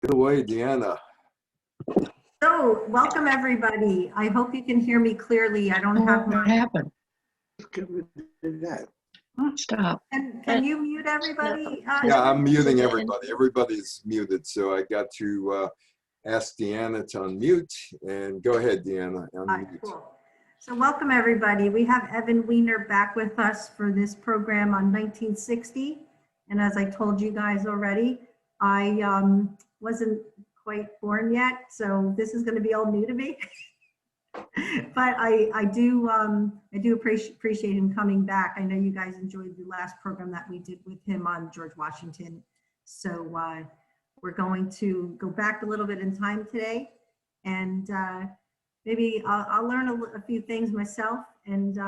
Good away, Deanna. So, welcome everybody. I hope you can hear me clearly. I don't have What my. happened? That. Stop. Can you mute everybody? Yeah, I'm muting everybody. Everybody's muted, so I got to ask Deanna to unmute. And go ahead, Deanna, unmute. Cool. So, welcome everybody. We have Evan Weiner back with us for this program on 1960. And as I told you guys already, I wasn't quite born yet, so this is going to be all new to me. But I do appreciate him coming back. I know you guys enjoyed the last program that we did with him on George Washington. So we're going to go back a little bit in time today, and maybe I'll learn a few things myself. And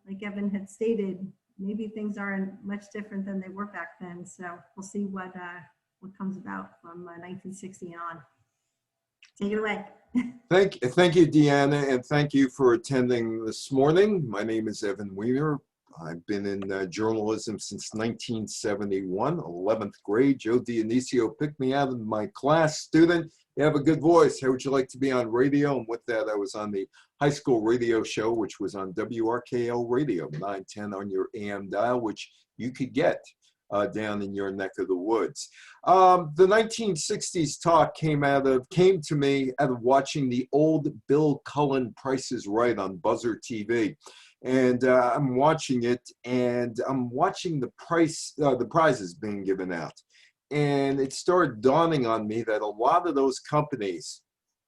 like Evan had stated, maybe things aren't much different than they were back then. So we'll see what comes about from 1960 on. Take it away. Thank you, Deanna, and thank you for attending this morning. My name is Evan Weiner. I've been in journalism since 1971, 11th grade. Joe Dionisio picked me out of my class. Student, you have a good voice. How would you like to be on radio? And with that, I was on the high school radio show, which was on WRKL Radio, 910 on your AM dial, which you could get down in your neck of the woods. The 1960s talk came to me out of watching the old Bill Cullen Price is Right on Buzzer TV. And I'm watching it, and I'm watching the prizes being given out. And it started dawning on me that a lot of those companies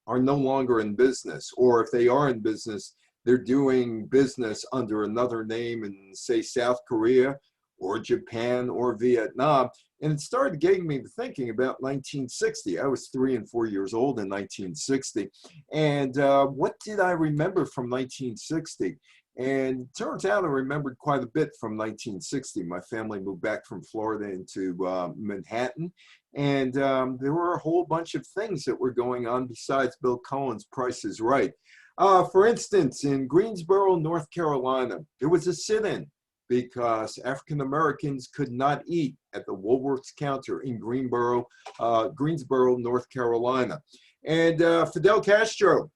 are no longer in business, or if they are in business, they're doing business under another name in, say, South Korea, or Japan, or Vietnam. And it started getting me to thinking about 1960. I was 3 and 4 years old in 1960. And what did I remember from 1960? And it turns out I remembered quite a bit from 1960. My family moved back from Florida into Manhattan. And there were a whole bunch of things that were going on besides Bill Cullen's Price is Right. For instance, in Greensboro, North Carolina, there was a sit-in because African Americans could not eat at the Woolworth's counter in Greensboro, North Carolina. And Fidel Castro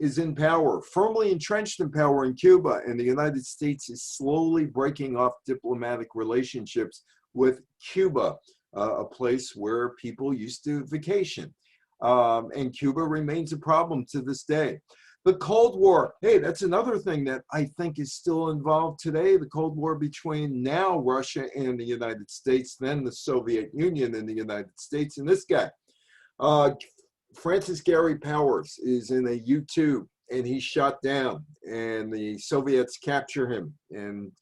is in power, firmly entrenched in power in Cuba, and the United States is slowly breaking off diplomatic relationships with Cuba, a place where people used to vacation. And Cuba remains a problem to this day. The Cold War, hey, that's another thing that I think is still involved today. The Cold War between now Russia and the United States, then the Soviet Union and the United States. And this guy, Francis Gary Powers, is in a U-2 and he's shot down and the Soviets capture him. And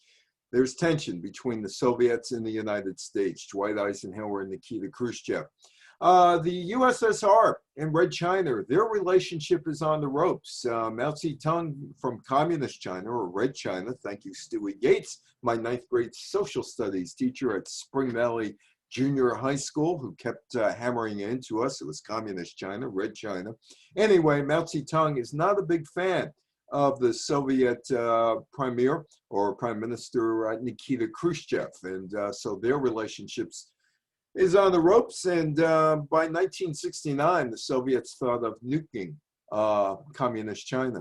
there's tension between the Soviets and the United States, Dwight Eisenhower and Nikita Khrushchev. The USSR and Red China, their relationship is on the ropes. Mao Zedong from Communist China, or Red China, thank you, Stewie Gates, my 9th grade social studies teacher at Spring Valley Junior High School, who kept hammering into us. It was Communist China, Red China. Anyway, Mao Zedong is not a big fan of the Soviet premier or Prime Minister Nikita Khrushchev. And so their relationships is on the ropes, and by 1969, the Soviets thought of nuking Communist China.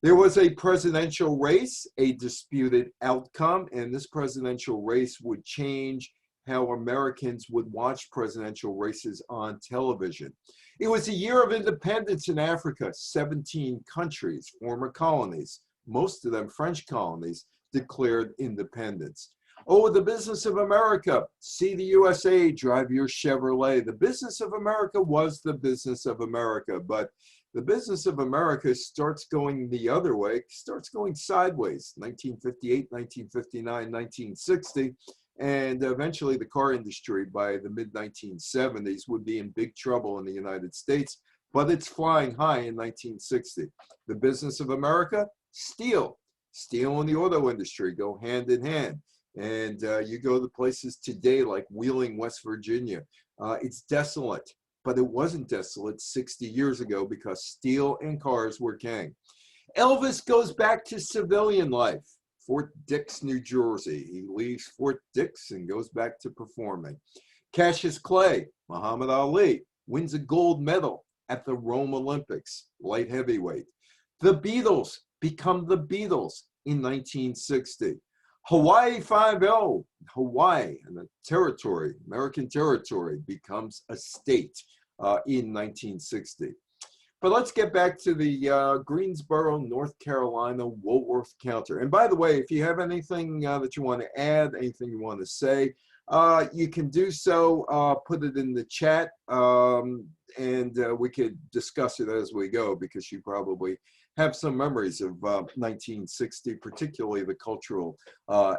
There was a presidential race, a disputed outcome, and this presidential race would change how Americans would watch presidential races on television. It was a year of independence in Africa. 17 countries, former colonies, most of them French colonies, declared independence. Oh, the business of America. See the USA, drive your Chevrolet. The business of America was the business of America, but the business of America starts going the other way, starts going sideways, 1958, 1959, 1960, and eventually the car industry by the mid-1970s would be in big trouble in the United States, but it's flying high in 1960. The business of America, steel. Steel and the auto industry go hand in hand. And you go to places today like Wheeling, West Virginia. It's desolate, but it wasn't desolate 60 years ago because steel and cars were king. Elvis goes back to civilian life. Fort Dix, New Jersey. He leaves Fort Dix and goes back to performing. Cassius Clay, Muhammad Ali, wins a gold medal at the Rome Olympics, light heavyweight. The Beatles become the Beatles in 1960. Hawaii Five-0, Hawaii, and a territory, American territory, becomes a state in 1960. But let's get back to the Greensboro, North Carolina Woolworth counter. And by the way, if you have anything that you want to add, anything you want to say, you can do so, put it in the chat, and we could discuss it as we go, because you probably have some memories of 1960, particularly the cultural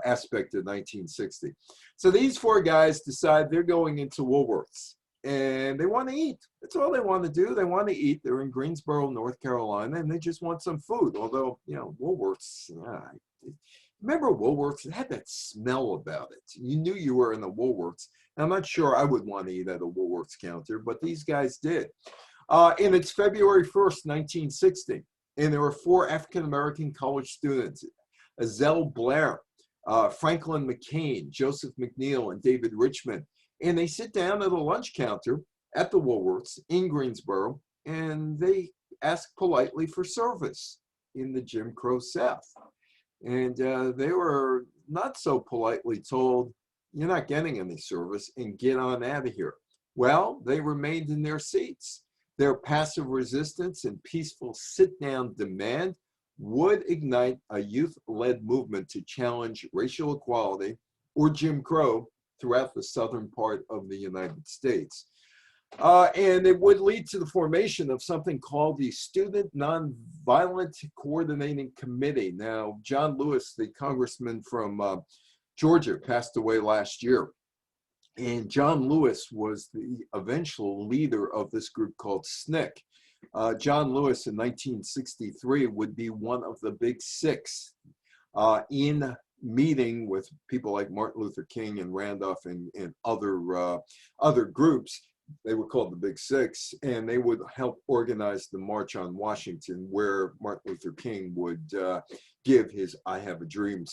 aspect of 1960. So these four guys decide they're going into Woolworths. And they want to eat. That's all they want to do. They want to eat. They're in Greensboro, North Carolina, and they just want some food. Although, you know, Woolworths, remember Woolworths? It had that smell about it. You knew you were in the Woolworths. And I'm not sure I would want to eat at a Woolworths counter, but these guys did. And it's February 1st, 1960. And there were four African-American college students, Azelle Blair, Franklin McCain, Joseph McNeil, and David Richmond. And they sit down at a lunch counter at the Woolworths in Greensboro, and they ask politely for service in the Jim Crow South. And they were not so politely told, you're not getting any service and get on out of here. Well, they remained in their seats. Their passive resistance and peaceful sit-down demand would ignite a youth-led movement to challenge racial equality, or Jim Crow, throughout the southern part of the United States. And it would lead to the formation of something called the Student Nonviolent Coordinating Committee. Now, John Lewis, the congressman from Georgia, passed away last year. And John Lewis was the eventual leader of this group called SNCC. John Lewis in 1963 would be one of the big six in meeting with people like Martin Luther King and Randolph and other groups. They were called the Big Six, and they would help organize the March on Washington, where Martin Luther King would give his I Have a Dream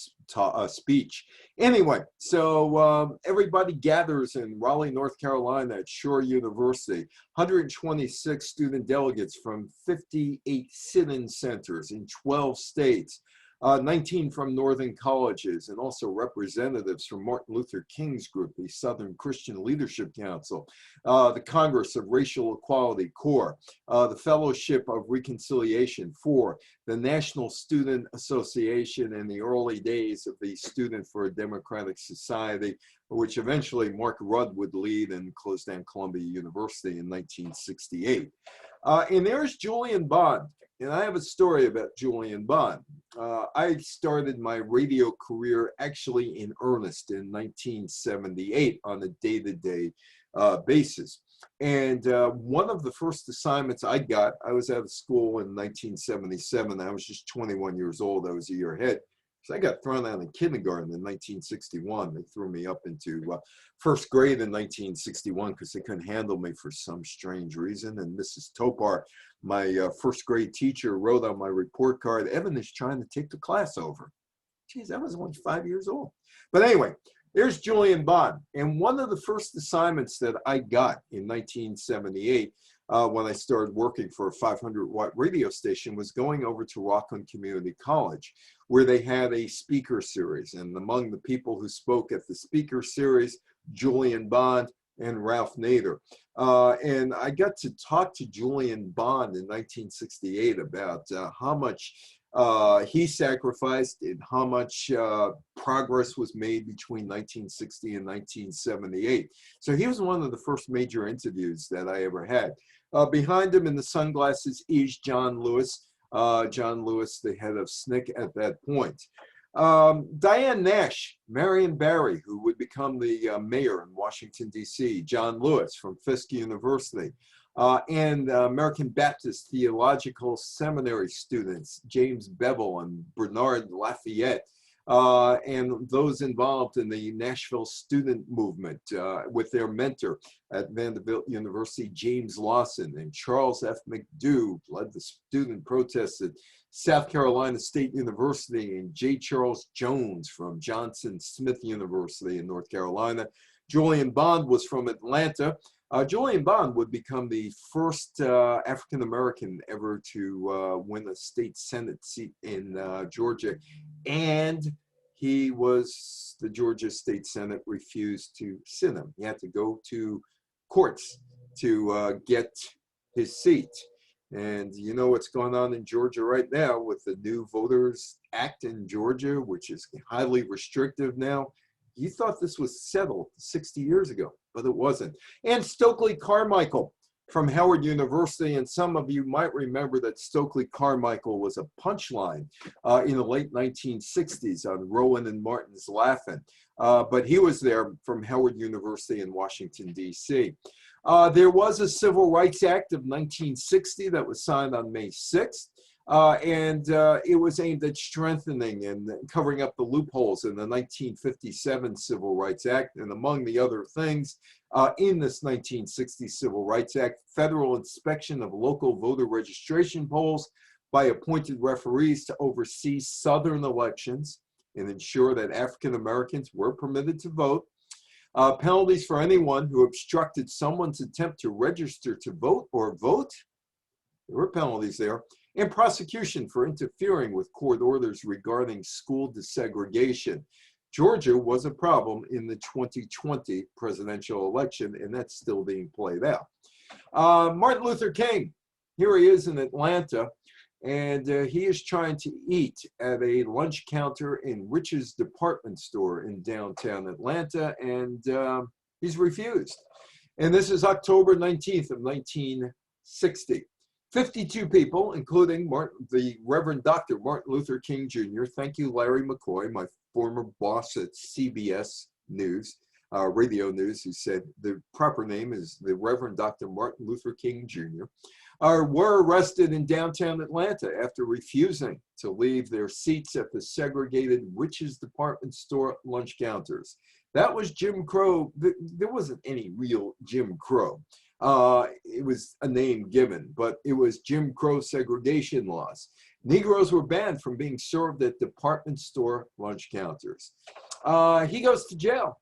speech. Anyway, so everybody gathers in Raleigh, North Carolina at Shore University. 126 student delegates from 58 sit-in centers in 12 states. 19 from Northern colleges, and also representatives from Martin Luther King's group, the Southern Christian Leadership Council, the Congress of Racial Equality, CORE, the Fellowship of Reconciliation, FOR, the National Student Association in the early days of the Student for a Democratic Society, which eventually Mark Rudd would lead and closed down Columbia University in 1968. And there's Julian Bond. And I have a story about Julian Bond. I started my radio career actually in earnest in 1978 on a day-to-day basis. And one of the first assignments I got, I was out of school in 1977. I was just 21 years old. I was a year ahead. So I got thrown out in kindergarten in 1961. They threw me up into first grade in 1961 because they couldn't handle me for some strange reason. And Mrs. Topar, my first grade teacher, wrote on my report card, Evan is trying to take the class over. Geez, I was only 5 years old. But anyway, there's Julian Bond. And one of the first assignments that I got in 1978 when I started working for a 500-watt radio station was going over to Rockland Community College, where they had a speaker series. And among the people who spoke at the speaker series, Julian Bond and Ralph Nader. And I got to talk to Julian Bond in 1968 about how much he sacrificed and how much progress was made between 1960 and 1978. So he was one of the first major interviews that I ever had. Behind him in the sunglasses is John Lewis. John Lewis, the head of SNCC at that point. Diane Nash, Marion Barry, who would become the mayor in Washington, D.C., John Lewis from Fisk University, and American Baptist Theological Seminary students, James Bevel and Bernard Lafayette, and those involved in the Nashville student movement with their mentor at Vanderbilt University, James Lawson, and Charles F. McDew led the student protests at South Carolina State University, and J. Charles Jones from Johnson Smith University in North Carolina. Julian Bond was from Atlanta. Julian Bond would become the first African-American ever to win a state Senate seat in Georgia. And the Georgia State Senate refused to sit him. He had to go to courts to get his seat. And you know what's going on in Georgia right now with the new Voters Act in Georgia, which is highly restrictive now. You thought this was settled 60 years ago, but it wasn't. And Stokely Carmichael from Howard University, and some of you might remember that Stokely Carmichael was a punchline in the late 1960s on Rowan and Martin's Laugh-In. But he was there from Howard University in Washington, D.C. There was a Civil Rights Act of 1960 that was signed on May 6th. And it was aimed at strengthening and covering up the loopholes in the 1957 Civil Rights Act. And among the other things in this 1960 Civil Rights Act, federal inspection of local voter registration polls by appointed referees to oversee Southern elections and ensure that African Americans were permitted to vote. Penalties for anyone who obstructed someone's attempt to register to vote or vote. There were penalties there. And prosecution for interfering with court orders regarding school desegregation. Georgia was a problem in the 2020 presidential election, and that's still being played out. Martin Luther King, here he is in Atlanta, and he is trying to eat at a lunch counter in Rich's department store in downtown Atlanta, and he's refused. And this is October 19th of 1960. 52 people, including the Reverend Dr. Martin Luther King Jr. Thank you, Larry McCoy, my former boss at CBS News, Radio News, who said the proper name is the Reverend Dr. Martin Luther King Jr., were arrested in downtown Atlanta after refusing to leave their seats at the segregated Rich's department store lunch counters. That was Jim Crow. There wasn't any real Jim Crow. It was a name given, but it was Jim Crow segregation laws. Negroes were banned from being served at department store lunch counters. He goes to jail,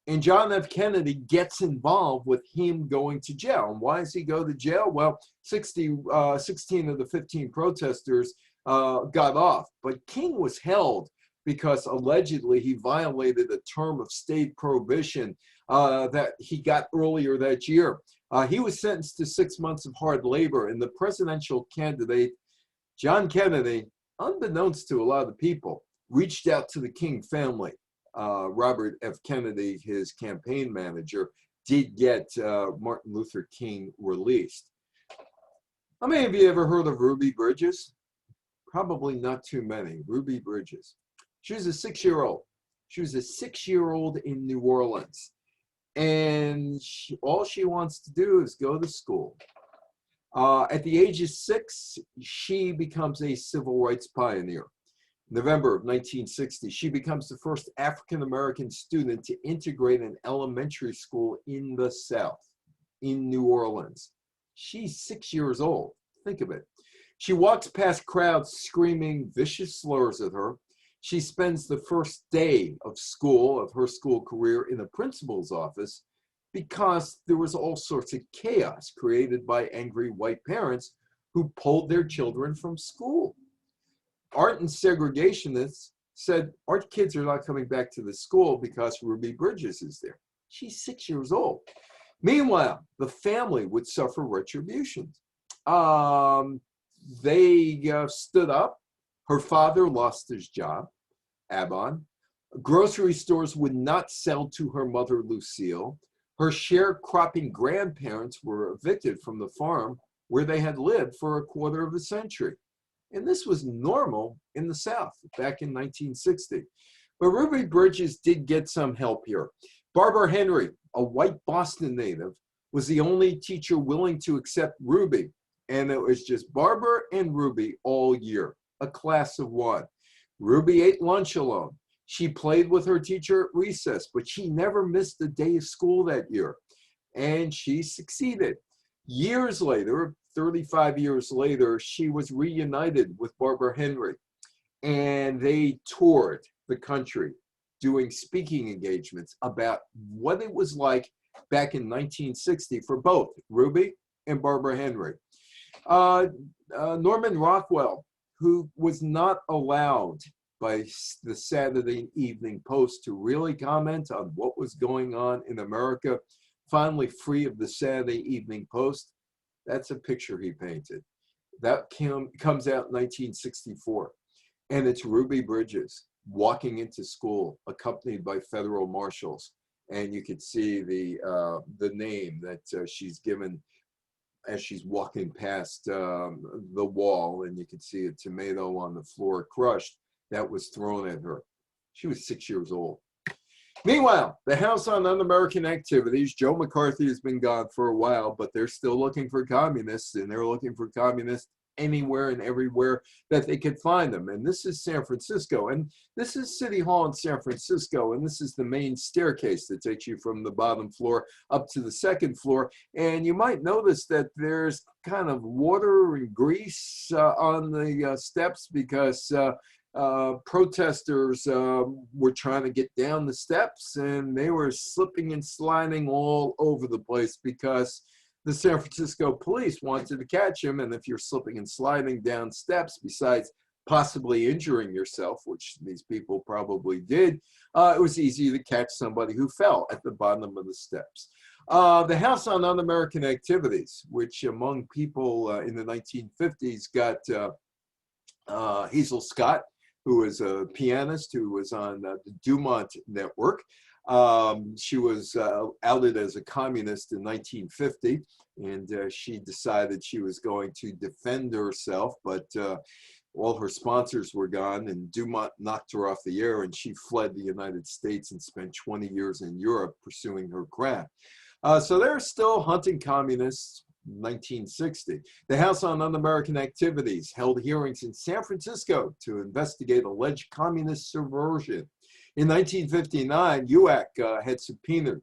and John F. Kennedy gets involved with him going to jail. And why does he go to jail? Well, 16 of the 15 protesters got off, but King was held because allegedly he violated a term of state prohibition that he got earlier that year. He was sentenced to 6 months of hard labor, and the presidential candidate, John Kennedy, unbeknownst to a lot of people, reached out to the King family. Robert F. Kennedy, his campaign manager, did get Martin Luther King released. How many of you ever heard of Ruby Bridges? Probably not too many. Ruby Bridges. She was a 6-year-old. She was a 6-year-old in New Orleans. And all she wants to do is go to school. At the age of 6, she becomes a civil rights pioneer. November of 1960, she becomes the first African-American student to integrate an elementary school in the South, in New Orleans. She's 6 years old. Think of it. She walks past crowds screaming vicious slurs at her. She spends the first day of her school career, in the principal's office because there was all sorts of chaos created by angry white parents who pulled their children from school. Art and segregationists said, our kids are not coming back to the school because Ruby Bridges is there. She's 6 years old. Meanwhile, the family would suffer retributions. They stood up. Her father lost his job, Abon. Grocery stores would not sell to her mother, Lucille. Her sharecropping grandparents were evicted from the farm where they had lived for a quarter of a century. And this was normal in the South back in 1960. But Ruby Bridges did get some help here. Barbara Henry, a white Boston native, was the only teacher willing to accept Ruby. And it was just Barbara and Ruby all year, a class of one. Ruby ate lunch alone. She played with her teacher at recess, but she never missed a day of school that year. And she succeeded. Years later, 35 years later, she was reunited with Barbara Henry. And they toured the country doing speaking engagements about what it was like back in 1960 for both Ruby and Barbara Henry. Norman Rockwell, who was not allowed by the Saturday Evening Post to really comment on what was going on in America, finally free of the Saturday Evening Post. That's a picture he painted. That comes out in 1964. And it's Ruby Bridges walking into school, accompanied by federal marshals. And you could see the name that she's given as she's walking past the wall, and you could see a tomato on the floor crushed that was thrown at her. She was 6 years old. Meanwhile, the House on Un-American Activities, Joe McCarthy has been gone for a while, but they're still looking for communists, and they're looking for communists anywhere and everywhere that they could find them. And this is San Francisco, and this is City Hall in San Francisco, and this is the main staircase that takes you from the bottom floor up to the second floor. And you might notice that there's kind of water and grease on the steps because protesters were trying to get down the steps, and they were slipping and sliding all over the place because the San Francisco police wanted to catch him. And if you're slipping and sliding down steps, besides possibly injuring yourself, which these people probably did, it was easy to catch somebody who fell at the bottom of the steps. The House on Un-American Activities, which among people in the 1950s got Hazel Scott, who was a pianist who was on the Dumont Network. She was outed as a communist in 1950, and she decided she was going to defend herself, but all her sponsors were gone, and Dumont knocked her off the air, and she fled the United States and spent 20 years in Europe pursuing her craft. So they're still hunting communists. 1960. The House on Un-American Activities held hearings in San Francisco to investigate alleged communist subversion. In 1959, UAC had subpoenaed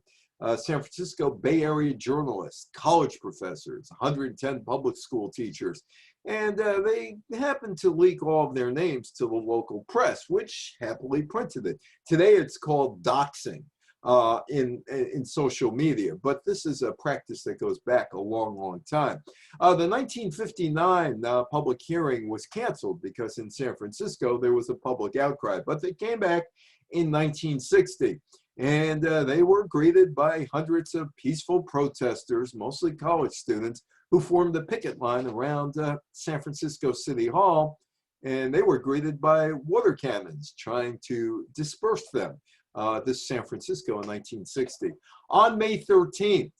San Francisco Bay Area journalists, college professors, 110 public school teachers, and they happened to leak all of their names to the local press, which happily printed it. Today it's called doxing in social media, but this is a practice that goes back a long, long time. The 1959 public hearing was canceled because in San Francisco there was a public outcry, but they came back in 1960. And they were greeted by hundreds of peaceful protesters, mostly college students, who formed a picket line around San Francisco City Hall. And they were greeted by water cannons trying to disperse them. This is San Francisco in 1960. On May 13th,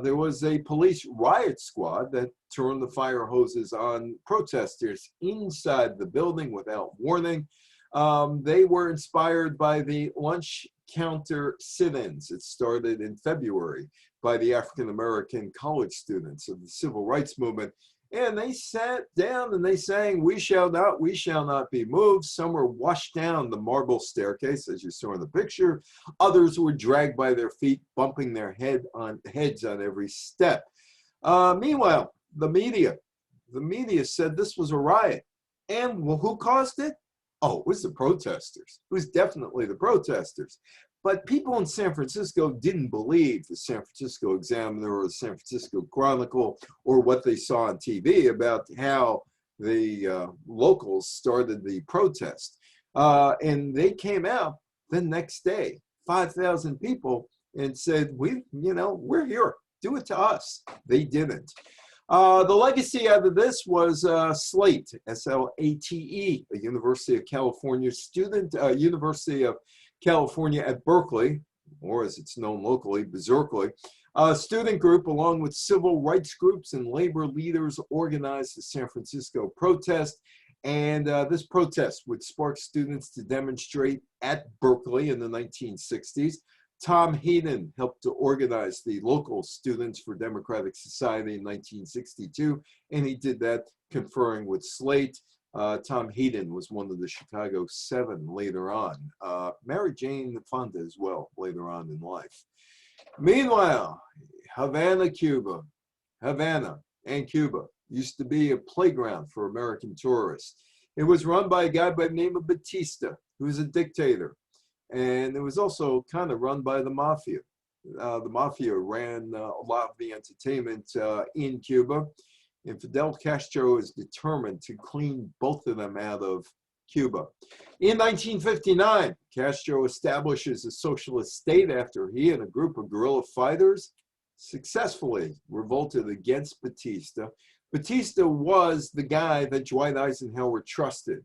there was a police riot squad that turned the fire hoses on protesters inside the building without warning. They were inspired by the lunch counter sit-ins. It started in February by the African-American college students of the civil rights movement. And they sat down and they sang, "We shall not be moved." Some were washed down the marble staircase, as you saw in the picture. Others were dragged by their feet, bumping their heads on every step. Meanwhile, the media said this was a riot. And well, who caused it? Oh, it was the protesters. It was definitely the protesters. But people in San Francisco didn't believe the San Francisco Examiner or the San Francisco Chronicle or what they saw on TV about how the locals started the protest. And they came out the next day, 5,000 people, and said, we're here. Do it to us. They didn't. The legacy out of this was SLATE, S-L-A-T-E, a University of California student, University of California at Berkeley, or as it's known locally, Berkeley. A student group along with civil rights groups and labor leaders organized the San Francisco protest. And this protest would spark students to demonstrate at Berkeley in the 1960s. Tom Hayden helped to organize the local Students for Democratic Society in 1962, and he did that conferring with SLATE. Tom Hayden was one of the Chicago Seven later on. Mary Jane Fonda as well later on in life. Meanwhile, Havana and Cuba used to be a playground for American tourists. It was run by a guy by the name of Batista, who was a dictator. And it was also kind of run by the mafia. The mafia ran a lot of the entertainment in Cuba, and Fidel Castro is determined to clean both of them out of Cuba. In 1959, Castro establishes a socialist state after he and a group of guerrilla fighters successfully revolted against Batista. Batista was the guy that Dwight Eisenhower trusted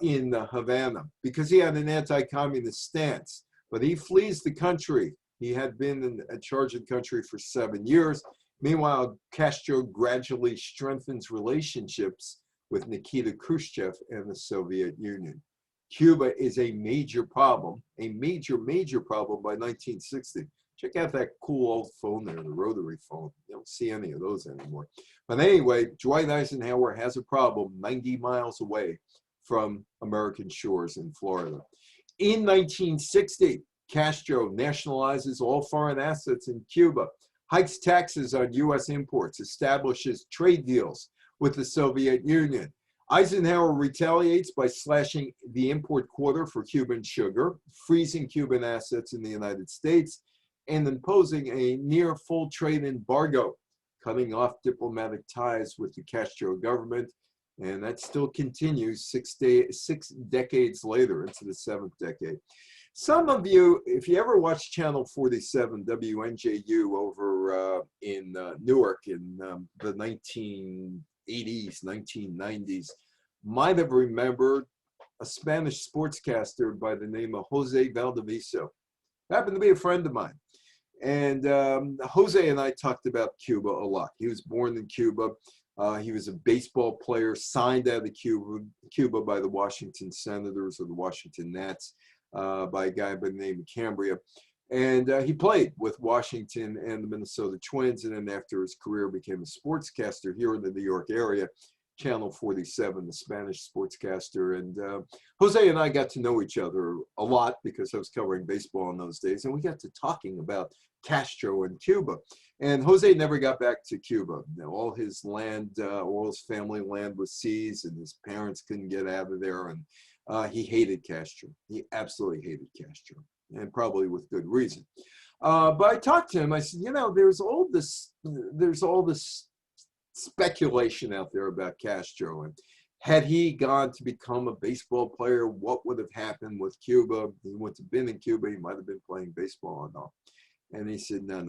in Havana because he had an anti-communist stance. But he flees the country. He had been in charge of the country for 7 years. Meanwhile, Castro gradually strengthens relationships with Nikita Khrushchev and the Soviet Union. Cuba is a major problem, a major, major problem by 1960. Check out that cool old phone there, the rotary phone. You don't see any of those anymore. But anyway, Dwight Eisenhower has a problem 90 miles away from American shores in Florida. In 1960, Castro nationalizes all foreign assets in Cuba, hikes taxes on U.S. imports, establishes trade deals with the Soviet Union. Eisenhower retaliates by slashing the import quota for Cuban sugar, freezing Cuban assets in the United States, and imposing a near full trade embargo, cutting off diplomatic ties with the Castro government. And that still continues 6 decades later into the 7th decade. Some of you, if you ever watched Channel 47 WNJU over in Newark in the 1980s, 1990s, might have remembered a Spanish sportscaster by the name of Jose Valdiviso. Happened to be a friend of mine. And Jose and I talked about Cuba a lot. He was born in Cuba. He was a baseball player signed out of Cuba by the Washington Senators or the Washington Nats by a guy by the name of Cambria. And he played with Washington and the Minnesota Twins. And then after his career became a sportscaster here in the New York area, Channel 47, the Spanish sportscaster. And Jose and I got to know each other a lot because I was covering baseball in those days. And we got to talking about Castro and Cuba. And Jose never got back to Cuba. You know, all his land, all his family land was seized and his parents couldn't get out of there. And he hated Castro. He absolutely hated Castro, and probably with good reason. But I talked to him. I said, you know, there's all this speculation out there about Castro, and had he gone to become a baseball player, what would have happened with Cuba? He wouldn't have been in Cuba. He might have been playing baseball and all. And he said, no.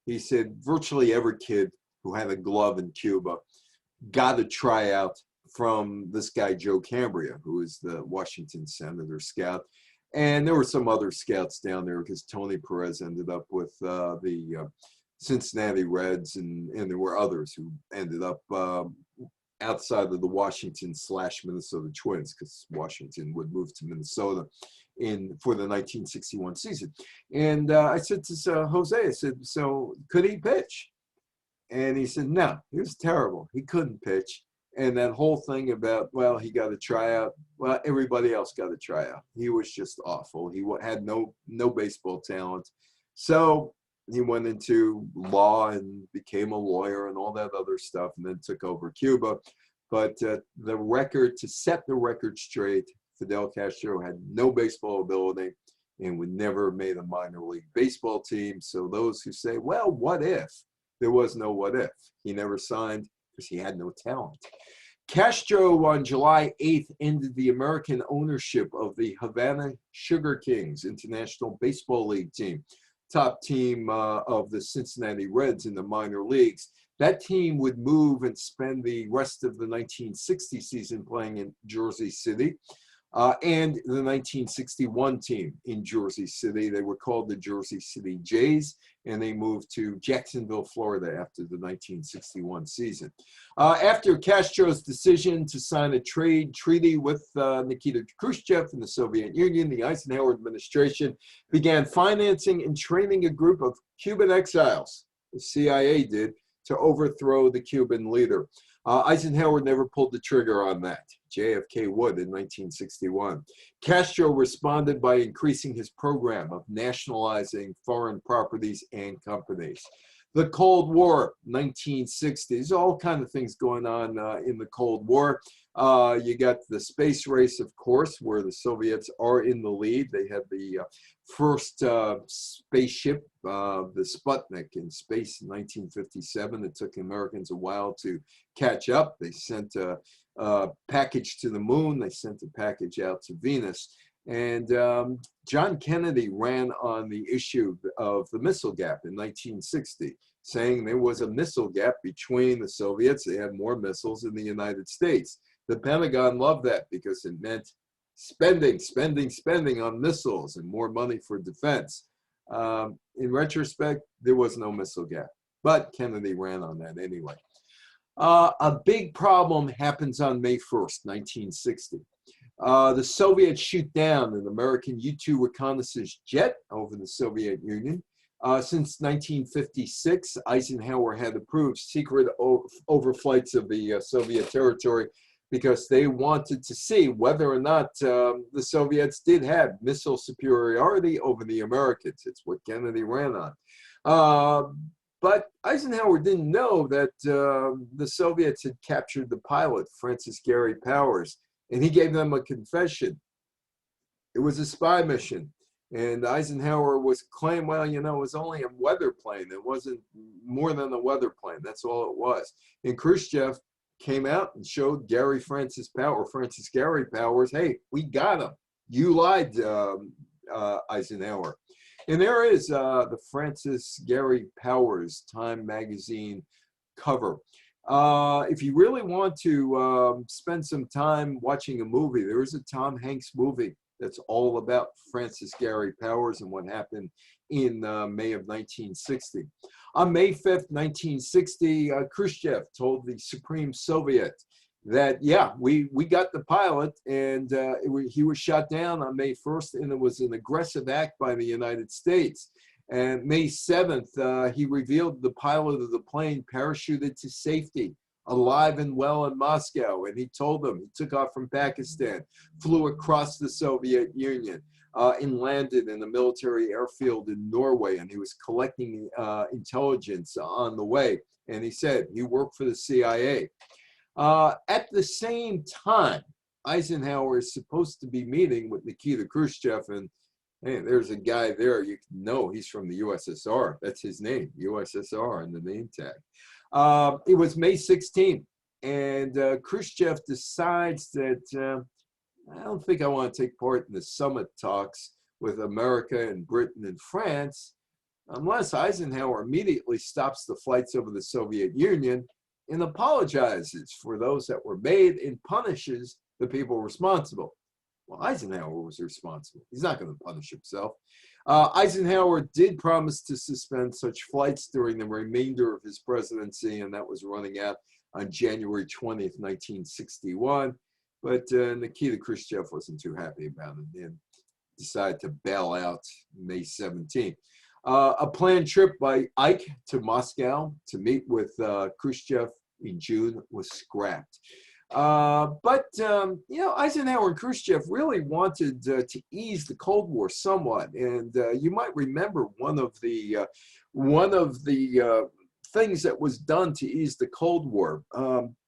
He said virtually every kid who had a glove in Cuba got a tryout from this guy, Joe Cambria, who is the Washington Senator scout. And there were some other scouts down there because Tony Perez ended up with the Cincinnati Reds, and there were others who ended up outside of the Washington/Minnesota Twins because Washington would move to Minnesota for the 1961 season. And I said to Jose, I said, so could he pitch? And he said, no, he was terrible. He couldn't pitch. And that whole thing about, well, he got a tryout. Well, everybody else got a tryout. He was just awful. He had no baseball talent. So he went into law and became a lawyer and all that other stuff, and then took over Cuba. But to set the record straight, Fidel Castro had no baseball ability and would never have made a minor league baseball team. So those who say, well, what if? There was no what if. He never signed because he had no talent. Castro on July 8th ended the American ownership of the Havana Sugar Kings International Baseball League team, top team of the Cincinnati Reds in the minor leagues. That team would move and spend the rest of the 1960 season playing in Jersey City. And the 1961 team in Jersey City. They were called the Jersey City Jays, and they moved to Jacksonville, Florida after the 1961 season. After Castro's decision to sign a trade treaty with Nikita Khrushchev and the Soviet Union, the Eisenhower administration began financing and training a group of Cuban exiles, the CIA did, to overthrow the Cuban leader. Eisenhower never pulled the trigger on that. JFK would in 1961. Castro responded by increasing his program of nationalizing foreign properties and companies. The Cold War, 1960s, all kind of things going on in the Cold War. You got the space race, of course, where the Soviets are in the lead. They had the first spaceship the Sputnik in space in 1957. It took Americans a while to catch up. They sent a package to the moon. They sent a package out to Venus. And John Kennedy ran on the issue of the missile gap in 1960, saying there was a missile gap between the Soviets. They had more missiles in the United States. The Pentagon loved that because it meant spending on missiles and more money for defense. In retrospect, there was no missile gap, but Kennedy ran on that anyway. A big problem happens on May 1st, 1960. The Soviets shoot down an American U-2 reconnaissance jet over the Soviet Union. Since 1956, Eisenhower had approved secret overflights of the Soviet territory because they wanted to see whether or not the Soviets did have missile superiority over the Americans. It's what Kennedy ran on. But Eisenhower didn't know that the Soviets had captured the pilot, Francis Gary Powers, and he gave them a confession. It was a spy mission. And Eisenhower was claimed, well, you know, it was only a weather plane. It wasn't more than a weather plane. That's all it was. And Khrushchev came out and showed Francis Gary Powers, hey, we got him. You lied, Eisenhower. And there is the Francis Gary Powers Time magazine cover. If you really want to spend some time watching a movie, there is a Tom Hanks movie that's all about Francis Gary Powers and what happened in May of 1960. On May 5th, 1960, Khrushchev told the Supreme Soviet that, yeah, we got the pilot, and he was shot down on May 1st, and it was an aggressive act by the United States. And May 7th, he revealed the pilot of the plane parachuted to safety, alive and well in Moscow. And he told them he took off from Pakistan, flew across the Soviet Union, and landed in a military airfield in Norway. And he was collecting intelligence on the way. And he said he worked for the CIA. At the same time, Eisenhower is supposed to be meeting with Nikita Khrushchev, and hey, there's a guy there, you know he's from the USSR. That's his name, USSR in the name tag. It was May 16th, and Khrushchev decides that I don't think I want to take part in the summit talks with America and Britain and France unless Eisenhower immediately stops the flights over the Soviet Union and apologizes for those that were made and punishes the people responsible. Well, Eisenhower was responsible. He's not going to punish himself. Eisenhower did promise to suspend such flights during the remainder of his presidency, and that was running out on January 20th, 1961. But Nikita Khrushchev wasn't too happy about it and decided to bail out May 17th. A planned trip by Ike to Moscow to meet with Khrushchev in June was scrapped. But you know, Eisenhower and Khrushchev really wanted to ease the Cold War somewhat, and you might remember one of the things that was done to ease the Cold War.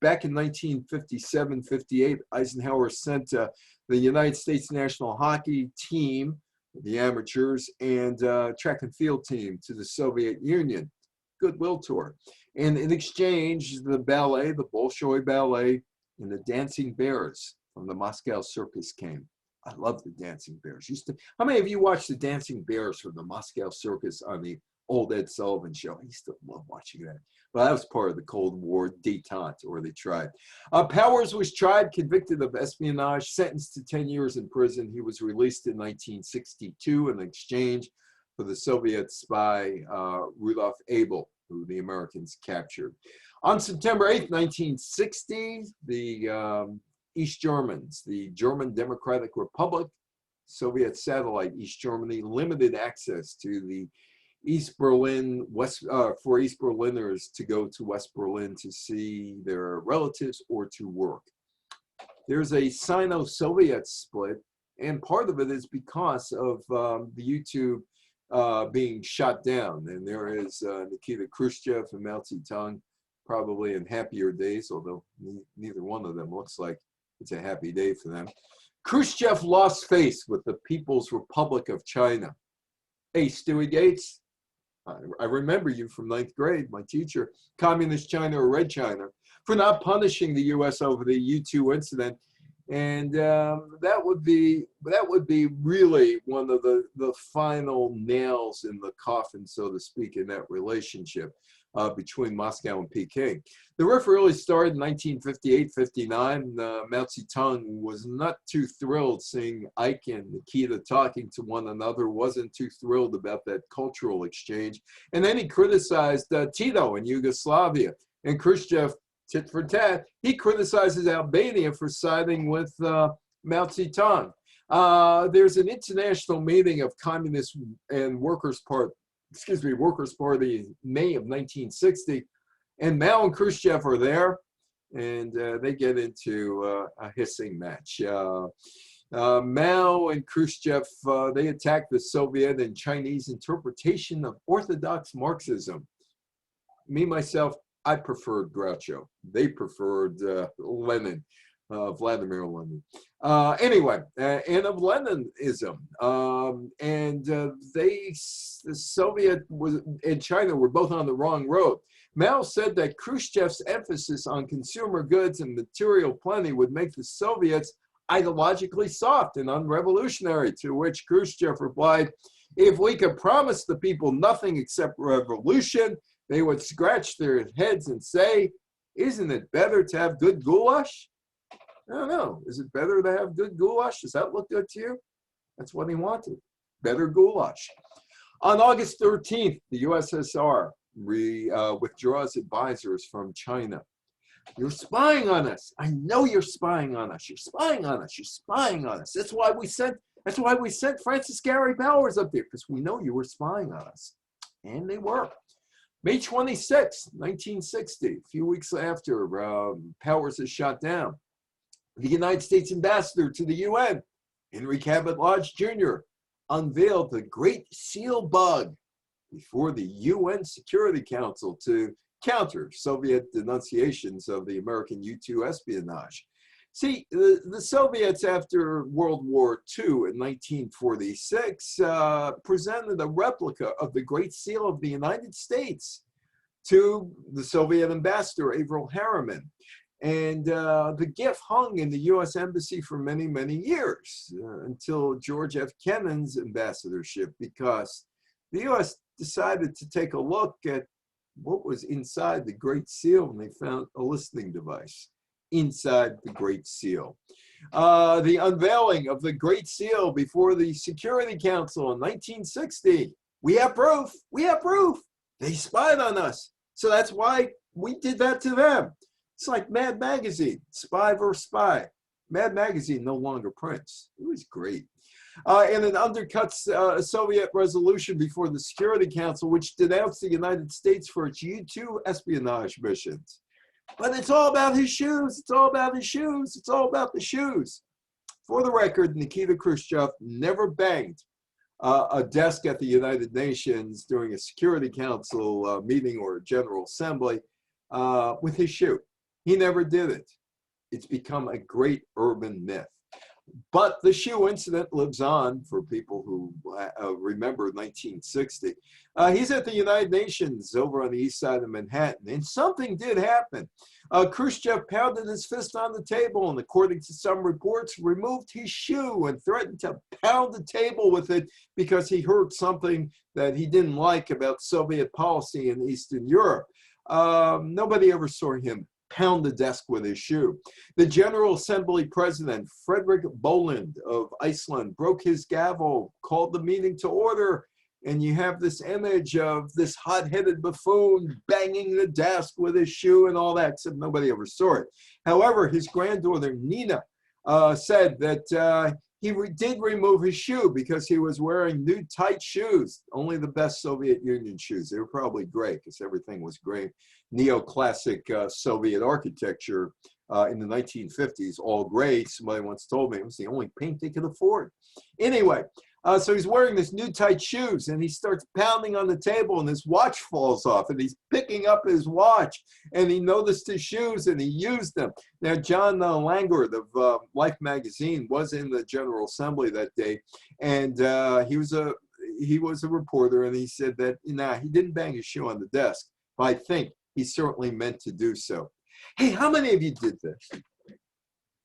Back in 1957-58, Eisenhower sent the United States national hockey team, the amateurs, and track and field team to the Soviet Union, goodwill tour. And in exchange, the ballet, the Bolshoi Ballet, and the Dancing Bears from the Moscow Circus came. I love the Dancing Bears. How many of you watched the Dancing Bears from the Moscow Circus on the old Ed Sullivan show? I used to love watching that. But that was part of the Cold War detente, or they tried. Powers was tried, convicted of espionage, sentenced to 10 years in prison. He was released in 1962 in exchange for the Soviet spy Rudolf Abel, who the Americans captured. On September 8th, 1960, the East Germans, the German Democratic Republic, Soviet satellite East Germany, limited access to the East Berlin, for East Berliners to go to West Berlin to see their relatives or to work. There's a Sino-Soviet split, and part of it is because of the U-2 being shot down. And there is Nikita Khrushchev and Mao Zedong, probably in happier days, although neither one of them looks like it's a happy day for them. Khrushchev lost face with the People's Republic of China. Hey, Stewie Gates, I remember you from 9th grade, my teacher, Communist China or Red China, for not punishing the U.S. over the U-2 incident. And that would be really one of the final nails in the coffin, so to speak, in that relationship between Moscow and Peking. The rift really started in 1958-59. Mao Zedong was not too thrilled seeing Ike and Nikita talking to one another, wasn't too thrilled about that cultural exchange. And then he criticized Tito in Yugoslavia, and Khrushchev, tit for tat, he criticizes Albania for siding with Mao Zedong. There's an international meeting of Communist and Workers' Party in May of 1960, and Mao and Khrushchev are there, and they get into a hissing match. Mao and Khrushchev, they attack the Soviet and Chinese interpretation of Orthodox Marxism. Me, myself, I preferred Groucho. They preferred Lenin, Vladimir Lenin. Anyway, and of Leninism. The Soviet and China were both on the wrong road. Mao said that Khrushchev's emphasis on consumer goods and material plenty would make the Soviets ideologically soft and unrevolutionary, to which Khrushchev replied, if we could promise the people nothing except revolution, they would scratch their heads and say, isn't it better to have good goulash? I don't know. Is it better to have good goulash? Does that look good to you? That's what he wanted. Better goulash. On August 13th, the USSR withdraws advisors from China. You're spying on us. I know you're spying on us. You're spying on us. You're spying on us. That's why we sent Francis Gary Powers up there, because we know you were spying on us. And they were. May 26, 1960, a few weeks after Powers is shot down, the United States ambassador to the UN, Henry Cabot Lodge Jr., unveiled the Great Seal Bug before the UN Security Council to counter Soviet denunciations of the American U-2 espionage. See, the Soviets after World War II in 1946 presented a replica of the Great Seal of the United States to the Soviet ambassador, Averell Harriman. And the gift hung in the U.S. Embassy for many, many years until George F. Kennan's ambassadorship, because the U.S. decided to take a look at what was inside the Great Seal, and they found a listening device inside the Great Seal. The unveiling of the Great Seal before the Security Council in 1960. We have proof. We have proof. They spied on us. So that's why we did that to them. It's like Mad Magazine, spy versus spy. Mad Magazine no longer prints. It was great. And it undercuts a Soviet resolution before the Security Council, which denounced the United States for its U-2 espionage missions. But it's all about his shoes. It's all about his shoes. It's all about the shoes. For the record, Nikita Khrushchev never banged a desk at the United Nations during a Security Council meeting or a General Assembly with his shoe. He never did it. It's become a great urban myth. But the shoe incident lives on for people who remember 1960. He's at the United Nations over on the east side of Manhattan, and something did happen. Khrushchev pounded his fist on the table and, according to some reports, removed his shoe and threatened to pound the table with it because he heard something that he didn't like about Soviet policy in Eastern Europe. Nobody ever saw him pound the desk with his shoe. The General Assembly President, Frederick Boland of Iceland, broke his gavel, called the meeting to order, and you have this image of this hot-headed buffoon banging the desk with his shoe and all that, except nobody ever saw it. However, his granddaughter, Nina, said that he did remove his shoe because he was wearing new tight shoes, only the best Soviet Union shoes. They were probably gray because everything was gray. Neoclassic Soviet architecture in the 1950s, all gray. Somebody once told me it was the only paint they could afford. Anyway, so he's wearing this new tight shoes, and he starts pounding on the table, and his watch falls off, and he's picking up his watch, and he noticed his shoes, and he used them. Now, John Langford of Life magazine was in the General Assembly that day, and he was he was a reporter, and he said that, nah, he didn't bang his shoe on the desk, but I think he certainly meant to do so. Hey, how many of you did this?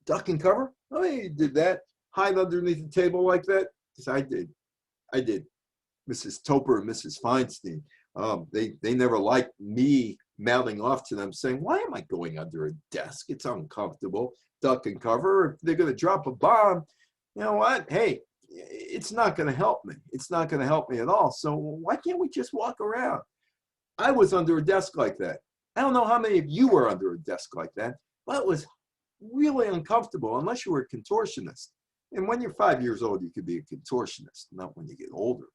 Duck and cover? How many of you did that? Hide underneath the table like that? Because I did. I did. Mrs. Toper and Mrs. Feinstein, they never liked me mouthing off to them saying, why am I going under a desk? It's uncomfortable. Duck and cover. If they're going to drop a bomb, you know what? Hey, it's not going to help me. It's not going to help me at all. So why can't we just walk around? I was under a desk like that. I don't know how many of you were under a desk like that, but it was really uncomfortable unless you were a contortionist. And when you're 5 years old, you could be a contortionist, not when you get older.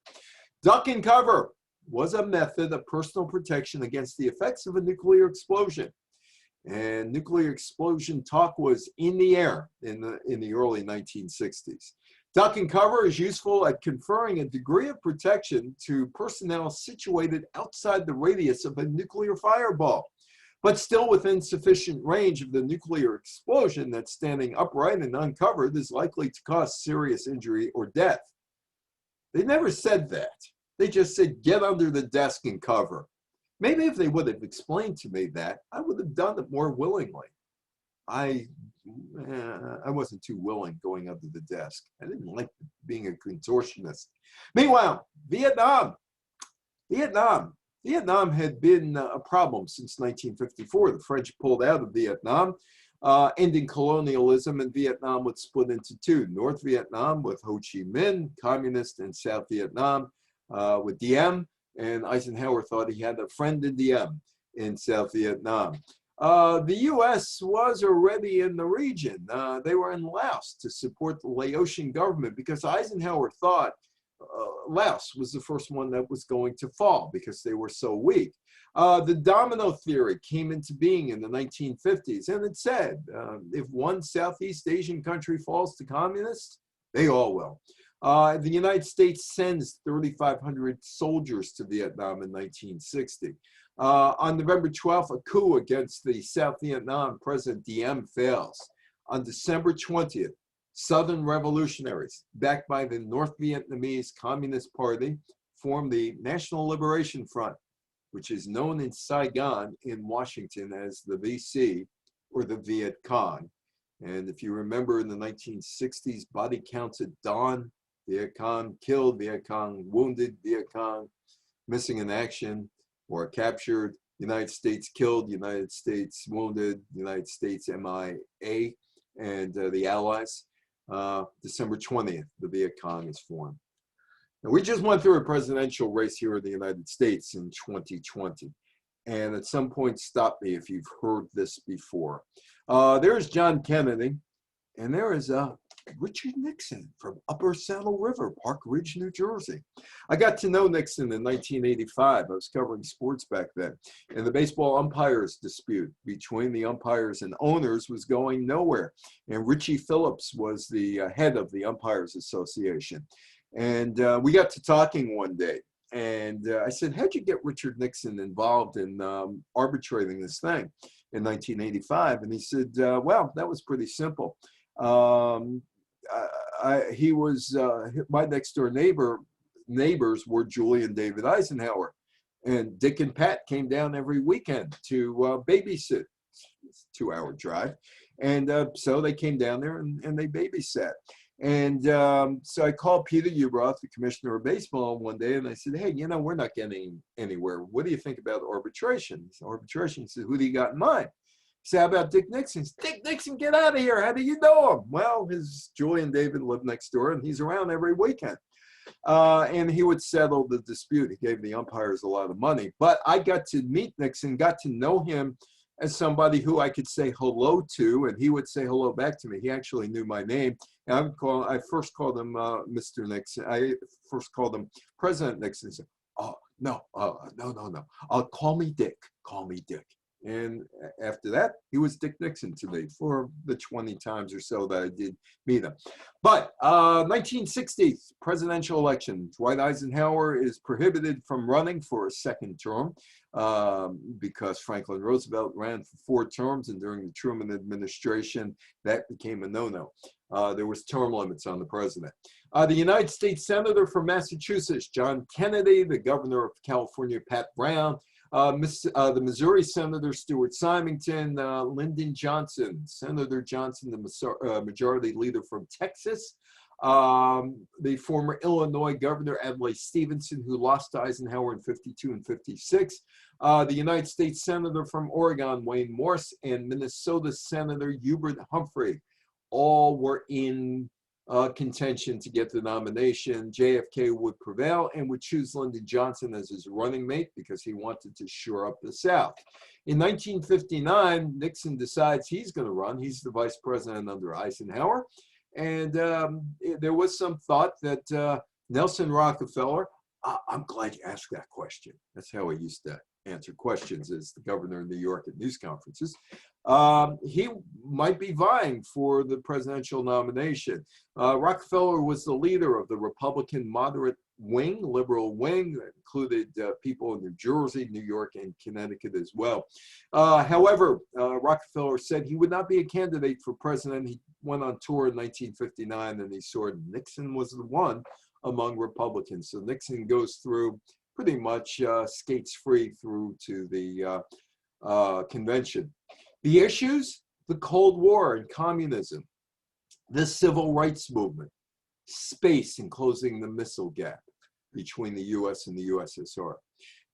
Duck and cover was a method of personal protection against the effects of a nuclear explosion. And nuclear explosion talk was in the air in the early 1960s. Duck and cover is useful at conferring a degree of protection to personnel situated outside the radius of a nuclear fireball, but still within sufficient range of the nuclear explosion that standing upright and uncovered is likely to cause serious injury or death. They never said that. They just said, get under the desk and cover. Maybe if they would have explained to me that, I would have done it more willingly. I wasn't too willing going under the desk. I didn't like being a contortionist. Meanwhile, Vietnam had been a problem since 1954. The French pulled out of Vietnam, ending colonialism, and Vietnam was split into two. North Vietnam with Ho Chi Minh, communist, and South Vietnam with Diem. And Eisenhower thought he had a friend in Diem in South Vietnam. The U.S. was already in the region. They were in Laos to support the Laotian government because Eisenhower thought Laos was the first one that was going to fall because they were so weak. The domino theory came into being in the 1950s, and it said, if one Southeast Asian country falls to communists, they all will. The United States sends 3,500 soldiers to Vietnam in 1960. On November 12th, a coup against the South Vietnam President Diem fails. On December 20th, Southern revolutionaries, backed by the North Vietnamese Communist Party, formed the National Liberation Front, which is known in Saigon in Washington as the VC, or the Viet Cong. And if you remember in the 1960s, body counts at dawn, Viet Cong killed, Viet Cong wounded, Viet Cong missing in action or captured, United States killed, United States wounded, United States MIA, and the Allies. December 20th, the Viet Cong is formed. Now, we just went through a presidential race here in the United States in 2020. And at some point, stop me if you've heard this before. There's John Kennedy, and there is Richard Nixon from Upper Saddle River, Park Ridge, New Jersey. I got to know Nixon in 1985. I was covering sports back then. And the baseball umpires dispute between the umpires and owners was going nowhere. And Richie Phillips was the head of the Umpires Association. And we got to talking one day. And I said, how'd you get Richard Nixon involved in arbitrating this thing in 1985? And he said, well, that was pretty simple. He was my next door neighbors were Julie and David Eisenhower, and Dick and Pat came down every weekend to babysit. It's a 2-hour drive, and so they came down there and they babysat. And so I called Peter Ueberroth, the commissioner of baseball, one day, and I said, hey, you know, we're not getting anywhere. What do you think about arbitration? He said, arbitration. He said, who do you got in mind? He said, how about Dick Nixon? Dick Nixon, get out of here. How do you know him? Well, his Julie and David live next door, and he's around every weekend. And he would settle the dispute. He gave the umpires a lot of money. But I got to meet Nixon, got to know him as somebody who I could say hello to, and he would say hello back to me. He actually knew my name. And I first called him Mr. Nixon. I first called him President Nixon. He said, oh, no. Call me Dick. Call me Dick. And after that, he was Dick Nixon to me for the 20 times or so that I did meet him. But 1960 presidential election, Dwight Eisenhower is prohibited from running for a second term because Franklin Roosevelt ran for 4 terms, and during the Truman administration, that became a no-no. There was term limits on the president. The United States Senator from Massachusetts, John Kennedy, the governor of California, Pat Brown, the Missouri Senator Stuart Symington, Lyndon Johnson, Senator Johnson, the majority leader from Texas, the former Illinois Governor Adlai Stevenson, who lost to Eisenhower in 52 and 56, the United States Senator from Oregon, Wayne Morse, and Minnesota Senator Hubert Humphrey, all were in contention to get the nomination. JFK would prevail and would choose Lyndon Johnson as his running mate because he wanted to shore up the South. In 1959, Nixon decides he's going to run. He's the vice president under Eisenhower. And there was some thought that Nelson Rockefeller, I'm glad you asked that question. That's how I used to answer questions as the governor of New York at news conferences. He might be vying for the presidential nomination. Rockefeller was the leader of the Republican moderate wing, liberal wing, that included people in New Jersey, New York, and Connecticut as well. However, Rockefeller said he would not be a candidate for president. He went on tour in 1959 and he saw Nixon was the one among Republicans. So Nixon goes through pretty much skates free through to the convention. The issues, the Cold War and communism, the civil rights movement, space and closing the missile gap between the US and the USSR.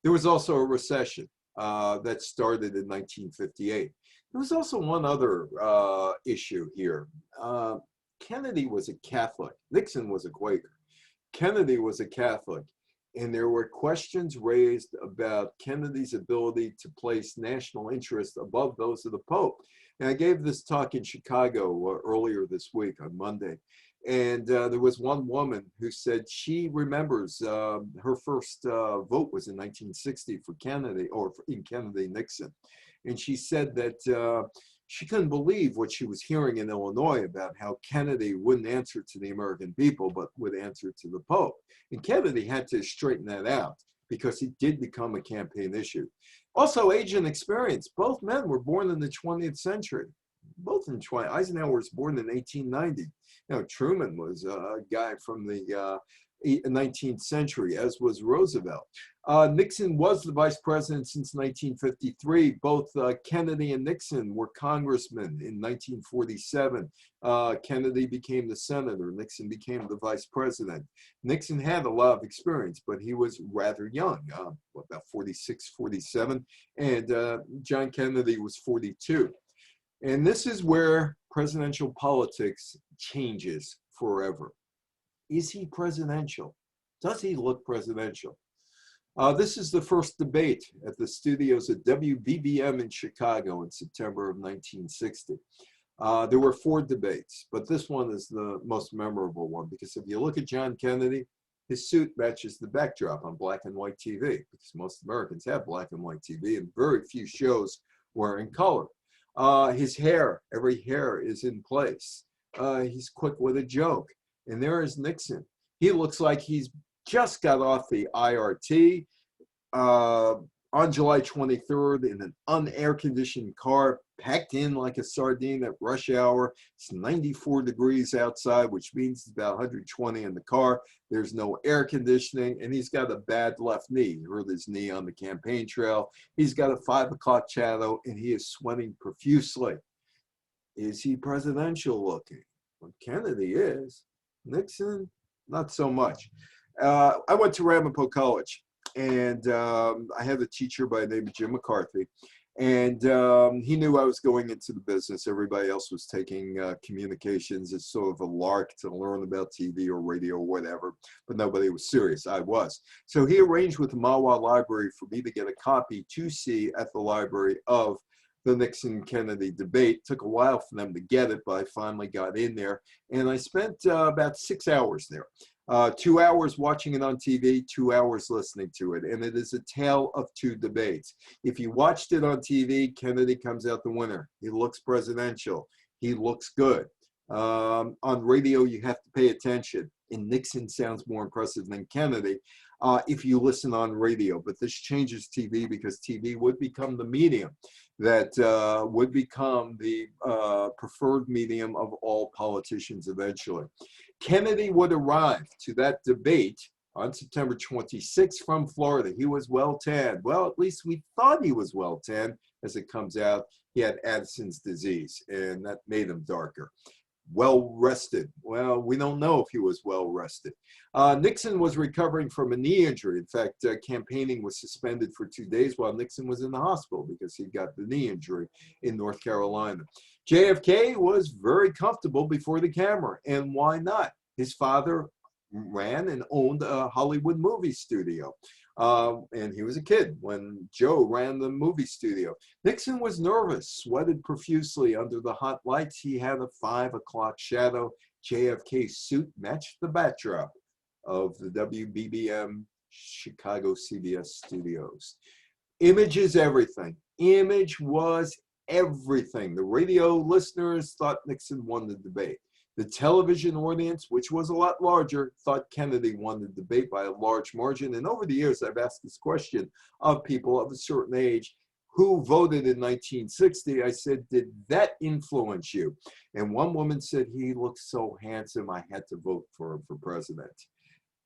There was also a recession that started in 1958. There was also one other issue here. Kennedy was a Catholic. Nixon was a Quaker. Kennedy was a Catholic. And there were questions raised about Kennedy's ability to place national interest above those of the Pope. And I gave this talk in Chicago earlier this week on Monday. And there was one woman who said she remembers her first vote was in 1960 for Kennedy, or in Kennedy-Nixon. And she said that she couldn't believe what she was hearing in Illinois about how Kennedy wouldn't answer to the American people, but would answer to the Pope. And Kennedy had to straighten that out because it did become a campaign issue. Also, age and experience. Both men were born in the 20th century. Both in 20. Eisenhower was born in 1890. Now, Truman was a guy from the 19th century, as was Roosevelt. Nixon was the vice president since 1953. Both Kennedy and Nixon were congressmen in 1947. Kennedy became the senator. Nixon became the vice president. Nixon had a lot of experience, but he was rather young, about 46, 47. And John Kennedy was 42. And this is where presidential politics changes forever. Is he presidential? Does he look presidential? This is the first debate at the studios at WBBM in Chicago in September of 1960. There were 4 debates, but this one is the most memorable one because if you look at John Kennedy, his suit matches the backdrop on black and white TV because most Americans have black and white TV and very few shows were in color. His hair, every hair is in place. He's quick with a joke. And there is Nixon. He looks like he's just got off the IRT on July 23rd in an unair-conditioned car, packed in like a sardine at rush hour. It's 94 degrees outside, which means it's about 120 in the car. There's no air conditioning, and he's got a bad left knee. He hurt his knee on the campaign trail. He's got a 5 o'clock shadow, and he is sweating profusely. Is he presidential looking? Well, Kennedy is. Nixon, not so much. I went to Ramapo College, and I had a teacher by the name of Jim McCarthy, and he knew I was going into the business. Everybody else was taking communications as sort of a lark to learn about TV or radio or whatever, but nobody was serious. I was. So he arranged with the Mahwah Library for me to get a copy to see at the library of the Nixon-Kennedy debate. Took a while for them to get it, but I finally got in there. And I spent about 6 hours there. 2 hours watching it on TV, 2 hours listening to it. And it is a tale of 2 debates. If you watched it on TV, Kennedy comes out the winner. He looks presidential. He looks good. On radio, you have to pay attention. And Nixon sounds more impressive than Kennedy if you listen on radio. But this changes TV because TV would become the medium. that would become the preferred medium of all politicians eventually. Kennedy would arrive to that debate on September 26th from Florida. He was well tanned. Well, at least we thought he was well tanned. As it comes out, he had Addison's disease, and that made him darker. Well rested. Well, we don't know if he was well rested. Nixon was recovering from a knee injury. In fact, campaigning was suspended for 2 days while Nixon was in the hospital because he got the knee injury in North Carolina. JFK was very comfortable before the camera, and why not? His father ran and owned a Hollywood movie studio. And he was a kid when Joe ran the movie studio. Nixon was nervous, sweated profusely under the hot lights. He had a 5 o'clock shadow. JFK's suit matched the backdrop of the WBBM Chicago CBS studios. Image is everything. Image was everything. The radio listeners thought Nixon won the debate. The television audience, which was a lot larger, thought Kennedy won the debate by a large margin. And over the years, I've asked this question of people of a certain age who voted in 1960. I said, did that influence you? And one woman said, he looked so handsome, I had to vote for him for president.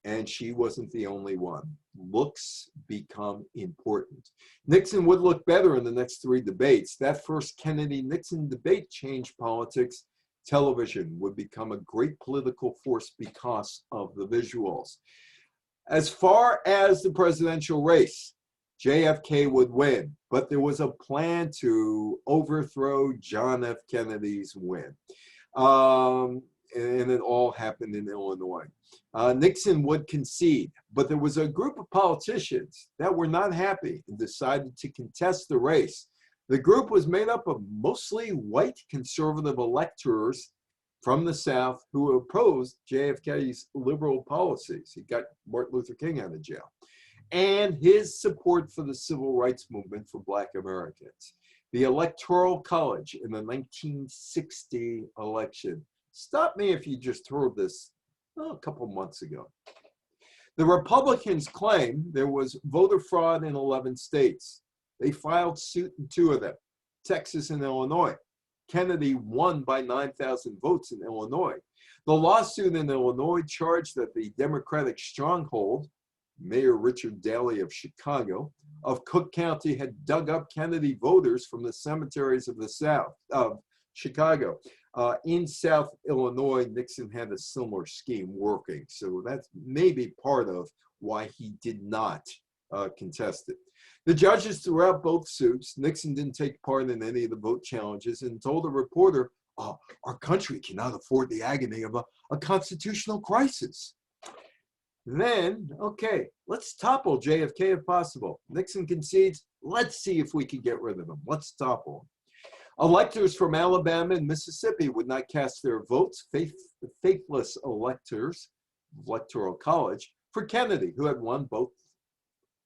And she wasn't the only one. Looks become important. Nixon would look better in the next 3 debates. That first Kennedy-Nixon debate changed politics. Television would become a great political force because of the visuals. As far as the presidential race, JFK would win, but there was a plan to overthrow John F. Kennedy's win. And it all happened in Illinois. Nixon would concede, but there was a group of politicians that were not happy and decided to contest the race. The group was made up of mostly white conservative electors from the South who opposed JFK's liberal policies. He got Martin Luther King out of jail. And his support for the civil rights movement for Black Americans. The Electoral College in the 1960 election. Stop me if you just heard this a couple months ago. The Republicans claim there was voter fraud in 11 states. They filed suit in 2 of them, Texas and Illinois. Kennedy won by 9,000 votes in Illinois. The lawsuit in Illinois charged that the Democratic stronghold, Mayor Richard Daley of Chicago, of Cook County had dug up Kennedy voters from the cemeteries of the South of Chicago. In South Illinois, Nixon had a similar scheme working. So that's maybe part of why he did not contest it. The judges threw out both suits. Nixon didn't take part in any of the vote challenges and told a reporter, oh, our country cannot afford the agony of a constitutional crisis. Then, okay, let's topple JFK if possible. Nixon concedes, let's see if we can get rid of him. Let's topple him. Electors from Alabama and Mississippi would not cast their votes, faithless electors, Electoral College, for Kennedy, who had won both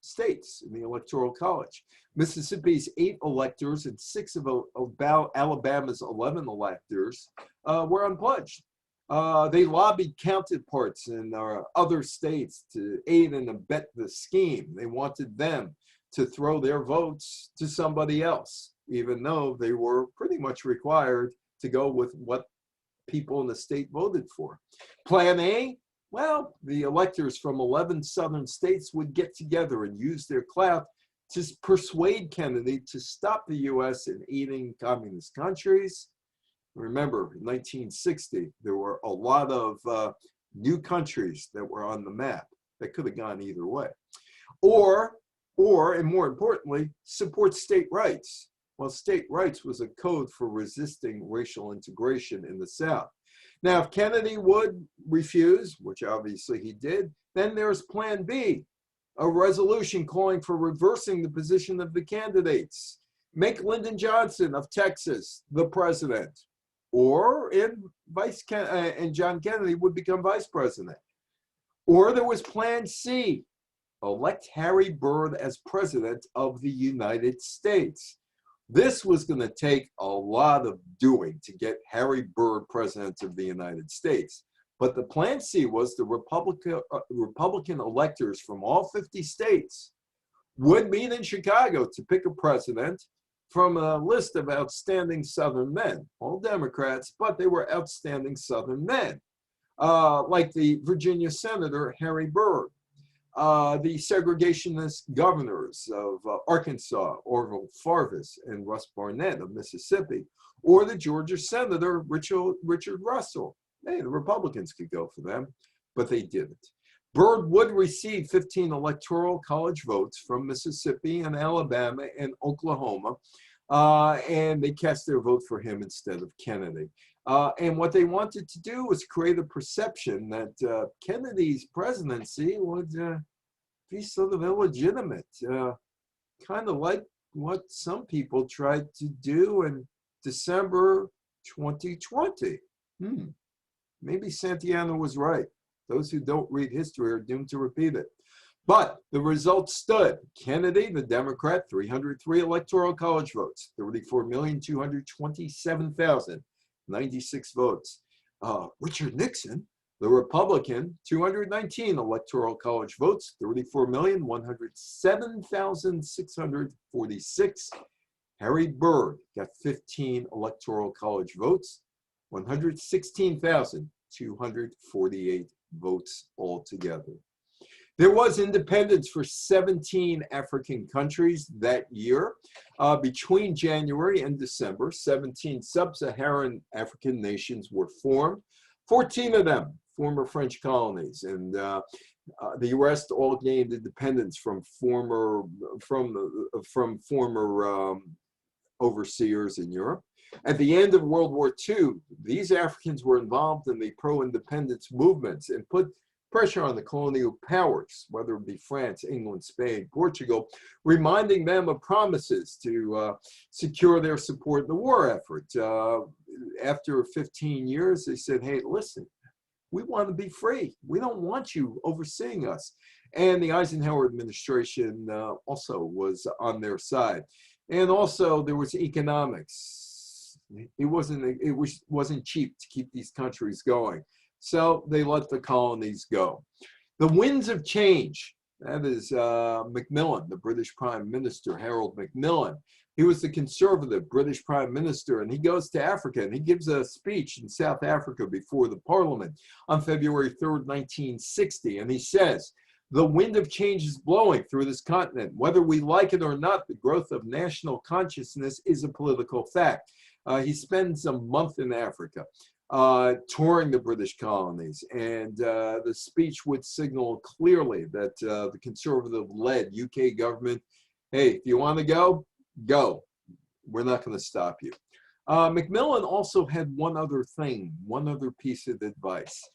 states in the Electoral College. Mississippi's 8 electors and 6 of Alabama's 11 electors were unpledged. They lobbied counterparts in other states to aid and abet the scheme. They wanted them to throw their votes to somebody else, even though they were pretty much required to go with what people in the state voted for. Plan A, well, the electors from 11 southern states would get together and use their clout to persuade Kennedy to stop the U.S. in aiding communist countries. Remember, in 1960, there were a lot of new countries that were on the map that could have gone either way. Or, and more importantly, support state rights. Well, state rights was a code for resisting racial integration in the South. Now, if Kennedy would refuse, which obviously he did, then there's Plan B, a resolution calling for reversing the position of the candidates. Make Lyndon Johnson of Texas the president, and John Kennedy would become vice president. Or there was Plan C, elect Harry Byrd as president of the United States. This was going to take a lot of doing to get Harry Byrd president of the United States. But the Plan C was the Republican electors from all 50 states would meet in Chicago to pick a president from a list of outstanding Southern men, all Democrats, but they were outstanding Southern men, like the Virginia Senator Harry Byrd, the segregationist governors of Arkansas, Orville Farvis and Russ Barnett of Mississippi, or the Georgia Senator Richard Russell. Hey, the Republicans could go for them, but they didn't. Byrd would receive 15 electoral college votes from Mississippi and Alabama and Oklahoma, and they cast their vote for him instead of Kennedy. And what they wanted to do was create a perception that Kennedy's presidency would be sort of illegitimate, kind of like what some people tried to do in December 2020. Maybe Santayana was right. Those who don't read history are doomed to repeat it. But the results stood. Kennedy, the Democrat, 303 electoral college votes, 34,227,096 votes. Richard Nixon, the Republican, 219 electoral college votes, 34,107,646. Harry Byrd got 15 electoral college votes, 116,248 votes altogether. There was independence for 17 African countries that year. Between January and December, 17 sub-Saharan African nations were formed. 14 of them former French colonies, and the rest all gained independence from former overseers in Europe. At the end of World War II, these Africans were involved in the pro-independence movements and put pressure on the colonial powers, whether it be France, England, Spain, Portugal, reminding them of promises to secure their support in the war effort. After 15 years, they said, hey, listen, we want to be free. We don't want you overseeing us. And the Eisenhower administration also was on their side. And also there was economics. It wasn't cheap to keep these countries going. So they let the colonies go. The winds of change, that is Macmillan, the British Prime Minister, Harold Macmillan. He was the conservative British Prime Minister, and he goes to Africa, and he gives a speech in South Africa before the Parliament on February 3rd, 1960, and he says, the wind of change is blowing through this continent. Whether we like it or not, the growth of national consciousness is a political fact. He spends a month in Africa, touring the British colonies, and the speech would signal clearly that the conservative-led UK government, hey, if you want to go, go. We're not going to stop you. Macmillan also had one other piece of advice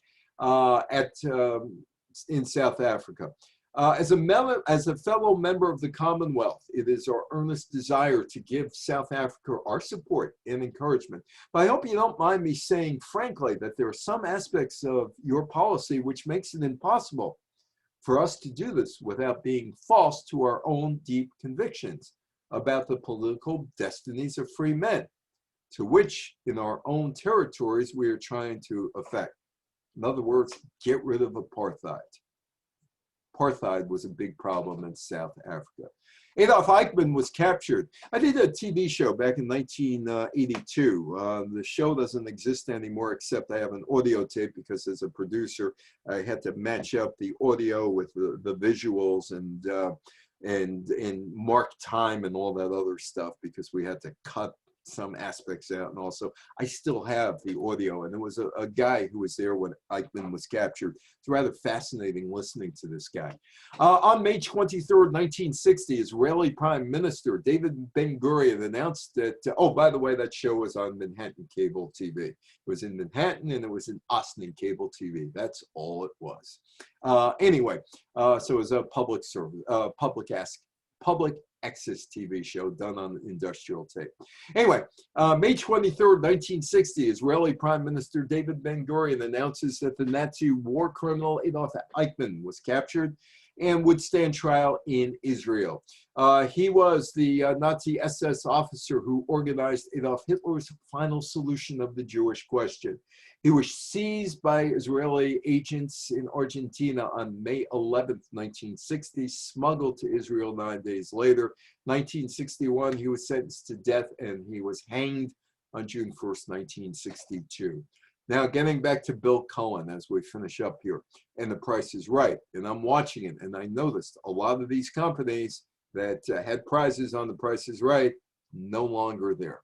in South Africa. As a fellow member of the Commonwealth, it is our earnest desire to give South Africa our support and encouragement. But I hope you don't mind me saying frankly that there are some aspects of your policy which makes it impossible for us to do this without being false to our own deep convictions about the political destinies of free men, to which in our own territories we are trying to effect. In other words, get rid of apartheid. Apartheid was a big problem in South Africa. Adolf Eichmann was captured. I did a TV show back in 1982. The show doesn't exist anymore, except I have an audio tape because as a producer, I had to match up the audio with the visuals and mark time and all that other stuff because we had to cut some aspects out. And also, I still have the audio, and there was a guy who was there when Eichmann was captured. It's rather fascinating listening to this guy. On May 23rd, 1960, Israeli Prime Minister David Ben-Gurion announced that, oh, by the way, that show was on Manhattan Cable TV. It was in Manhattan, and it was in Austin Cable TV. That's all it was. Anyway, so it was a public service, public access TV show done on industrial tape. Anyway, May 23rd, 1960, Israeli Prime Minister David Ben-Gurion announces that the Nazi war criminal Adolf Eichmann was captured and would stand trial in Israel. He was the Nazi SS officer who organized Adolf Hitler's final solution of the Jewish question. He was seized by Israeli agents in Argentina on May 11th, 1960, smuggled to Israel 9 days later. 1961, he was sentenced to death and he was hanged on June 1st, 1962. Now, getting back to Bill Cohen as we finish up here, and The Price is Right, and I'm watching it, and I noticed a lot of these companies that had prizes on The Price is Right, no longer there.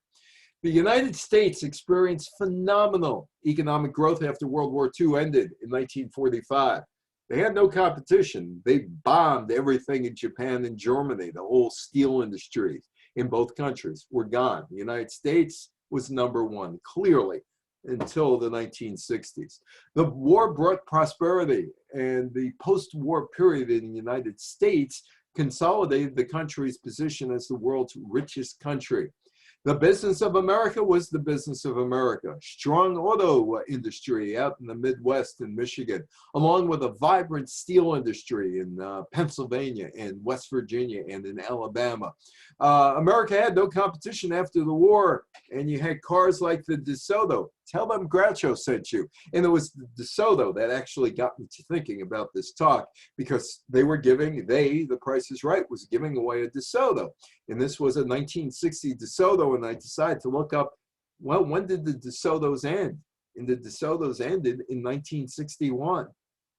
The United States experienced phenomenal economic growth after World War II ended in 1945. They had no competition. They bombed everything in Japan and Germany. The whole steel industry in both countries were gone. The United States was number one, clearly, until the 1960s. The war brought prosperity, and the post-war period in the United States consolidated the country's position as the world's richest country. The business of America was the business of America. Strong auto industry out in the Midwest and Michigan, along with a vibrant steel industry in Pennsylvania and West Virginia and in Alabama. America had no competition after the war, and you had cars like the DeSoto. Tell them Groucho sent you. And it was the DeSoto that actually got me to thinking about this talk, because they were giving, The Price is Right, was giving away a DeSoto. And this was a 1960 DeSoto, and I decided to look up, well, when did the DeSotos end? And the DeSotos ended in 1961.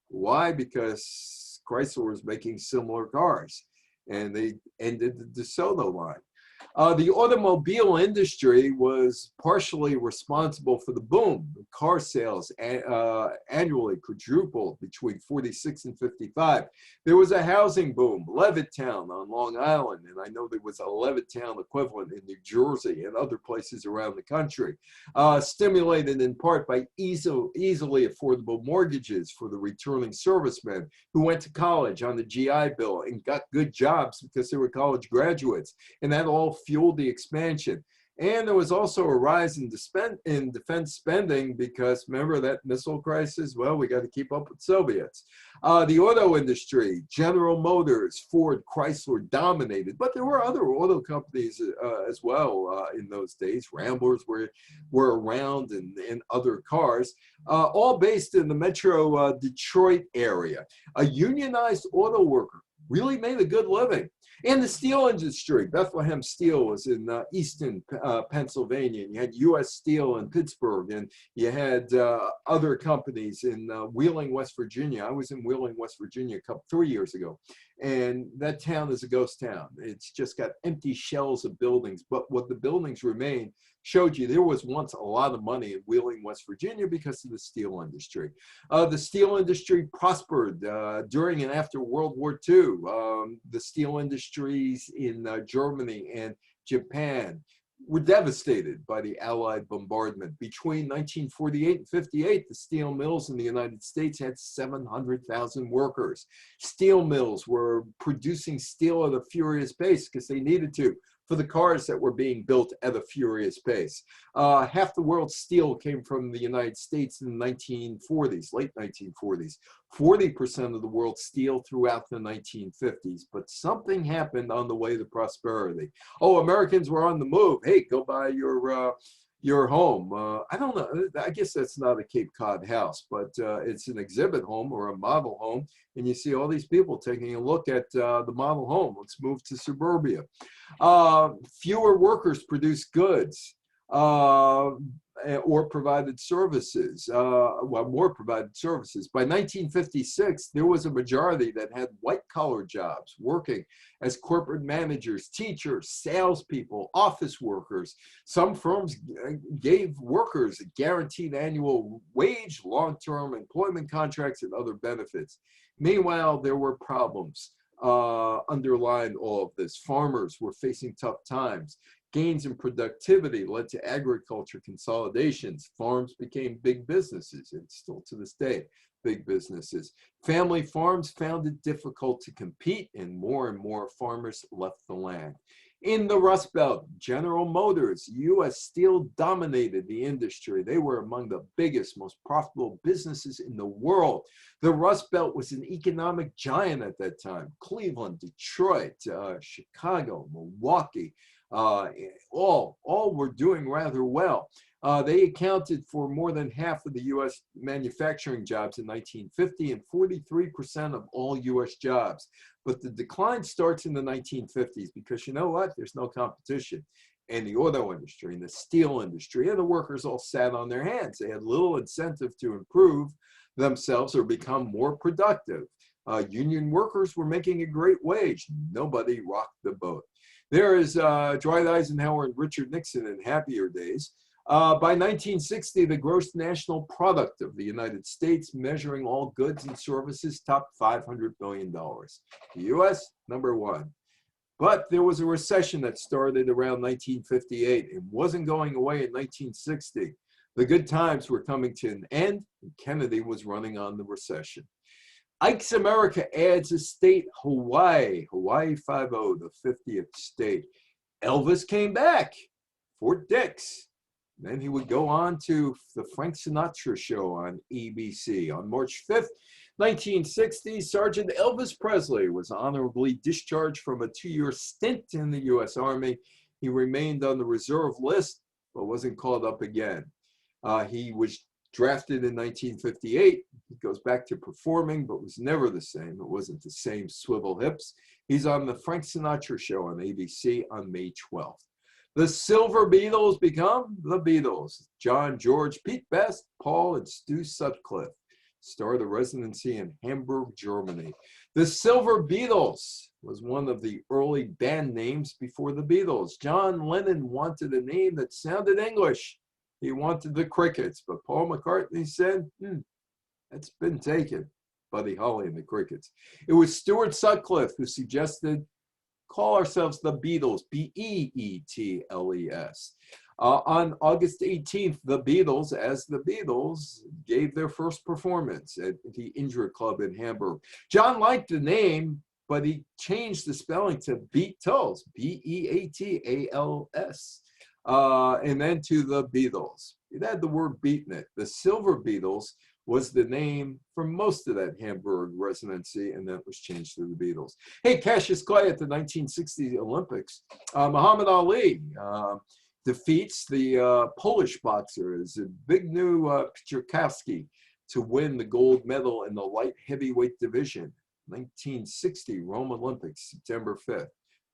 Why? Because Chrysler was making similar cars, and they ended the DeSoto line. The automobile industry was partially responsible for the boom. Car sales annually quadrupled between 46 and 55. There was a housing boom, Levittown on Long Island, and I know there was a Levittown equivalent in New Jersey and other places around the country, stimulated in part by easily affordable mortgages for the returning servicemen who went to college on the GI Bill and got good jobs because they were college graduates, and that all fueled the expansion. And there was also a rise in defense spending because, remember that missile crisis? Well, we got to keep up with Soviets. The auto industry, General Motors, Ford, Chrysler dominated, but there were other auto companies as well in those days. Ramblers were around, and other cars, all based in the metro Detroit area. A unionized auto worker really made a good living. And the steel industry, Bethlehem Steel was in Easton, Pennsylvania, and you had U.S. Steel in Pittsburgh, and you had other companies in Wheeling, West Virginia. I was in Wheeling, West Virginia 3 years ago, and that town is a ghost town. It's just got empty shells of buildings, but what the buildings remain showed you there was once a lot of money in Wheeling, West Virginia because of the steel industry. The steel industry prospered during and after World War II. The steel industries in Germany and Japan were devastated by the Allied bombardment. Between 1948 and 58, the steel mills in the United States had 700,000 workers. Steel mills were producing steel at a furious pace because they needed to for the cars that were being built at a furious pace. Half the world's steel came from the United States in the 1940s, late 1940s. 40% of the world's steel throughout the 1950s. But something happened on the way to prosperity. Oh, Americans were on the move. Hey, go buy your home. I don't know. I guess that's not a Cape Cod house, but it's an exhibit home or a model home. And you see all these people taking a look at the model home. Let's move to suburbia. Fewer workers produced goods or provided services, more provided services. By 1956, there was a majority that had white-collar jobs, working as corporate managers, teachers, salespeople, office workers. Some firms gave workers a guaranteed annual wage, long-term employment contracts, and other benefits. Meanwhile, there were problems underlying all of this. Farmers were facing tough times. Gains in productivity led to agriculture consolidations. Farms became big businesses, and still to this day, big businesses. Family farms found it difficult to compete, and more farmers left the land. In the Rust Belt, General Motors, U.S. Steel dominated the industry. They were among the biggest, most profitable businesses in the world. The Rust Belt was an economic giant at that time. Cleveland, Detroit, Chicago, Milwaukee, all were doing rather well. They accounted for more than half of the U.S. manufacturing jobs in 1950 and 43% of all U.S. jobs. But the decline starts in the 1950s because you know what? There's no competition. And the auto industry and the steel industry and the workers all sat on their hands. They had little incentive to improve themselves or become more productive. Union workers were making a great wage. Nobody rocked the boat. There is Dwight Eisenhower and Richard Nixon in happier days. By 1960, the gross national product of the United States, measuring all goods and services, topped $500 billion. The U.S., number one. But there was a recession that started around 1958 and wasn't going away in 1960. The good times were coming to an end, and Kennedy was running on the recession. Ike's America adds a state, Hawaii 5-0, the 50th state. Elvis came back, Fort Dix. Then he would go on to the Frank Sinatra show on ABC. On March 5th, 1960, Sergeant Elvis Presley was honorably discharged from a 2-year stint in the U.S. Army. He remained on the reserve list, but wasn't called up again. He was drafted in 1958. He goes back to performing, but was never the same. It wasn't the same swivel hips. He's on the Frank Sinatra show on ABC on May 12th. The Silver Beatles become the Beatles. John, George, Pete Best, Paul, and Stu Sutcliffe start a residency in Hamburg, Germany. The Silver Beatles was one of the early band names before the Beatles. John Lennon wanted a name that sounded English. He wanted the Crickets, but Paul McCartney said, that's been taken. Buddy Holly and the Crickets. It was Stuart Sutcliffe who suggested call ourselves the Beatles, Beatles. On August 18th, the Beatles, as the Beatles, gave their first performance at the Indra Club in Hamburg. John liked the name, but he changed the spelling to Beatles, Beatals, and then to the Beatles. It had the word beat in it. The Silver Beatles was the name for most of that Hamburg residency, and that was changed to the Beatles. Hey, Cassius Clay at the 1960 Olympics. Muhammad Ali defeats the Polish boxer, Zbigniew Piłsudski, to win the gold medal in the light heavyweight division. 1960 Rome Olympics, September 5th.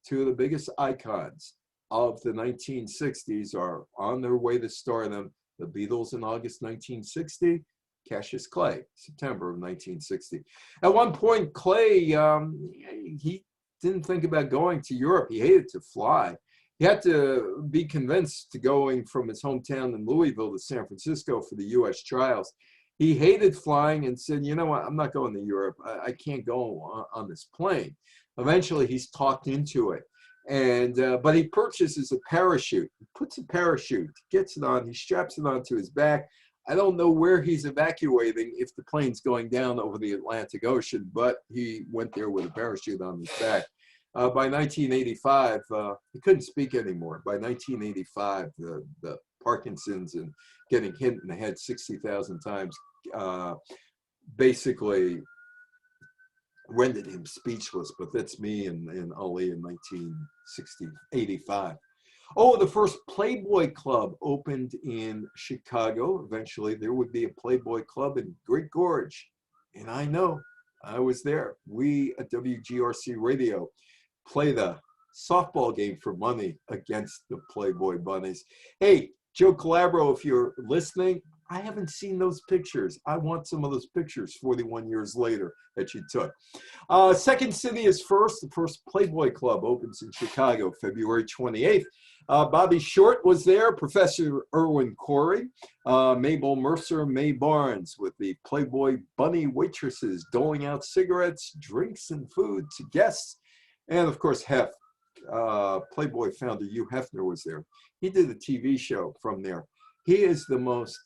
Two of the biggest icons of the 1960s are on their way to stardom. The Beatles in August 1960, Cassius Clay, September of 1960. At one point, Clay, he didn't think about going to Europe. He hated to fly. He had to be convinced to going from his hometown in Louisville to San Francisco for the U.S. trials. He hated flying and said, you know what, I'm not going to Europe. I can't go on this plane. Eventually, he's talked into it. But he purchases a parachute. He puts a parachute, gets it on, he straps it onto his back. I don't know where he's evacuating if the plane's going down over the Atlantic Ocean, but he went there with a parachute on his back. By 1985, he couldn't speak anymore. By 1985, the Parkinson's and getting hit in the head 60,000 times basically rendered him speechless. But that's me and Ali in 1985. Oh, the first Playboy Club opened in Chicago. Eventually, there would be a Playboy Club in Great Gorge. And I know, I was there. We at WGRC Radio play the softball game for money against the Playboy Bunnies. Hey, Joe Calabro, if you're listening, I haven't seen those pictures. I want some of those pictures 41 years later that you took. Second City is first. The first Playboy Club opens in Chicago, February 28th. Bobby Short was there, Professor Irwin Corey, Mabel Mercer, Mae Barnes with the Playboy Bunny waitresses doling out cigarettes, drinks, and food to guests. And of course, Hef, Playboy founder Hugh Hefner was there. He did a TV show from there. He is the most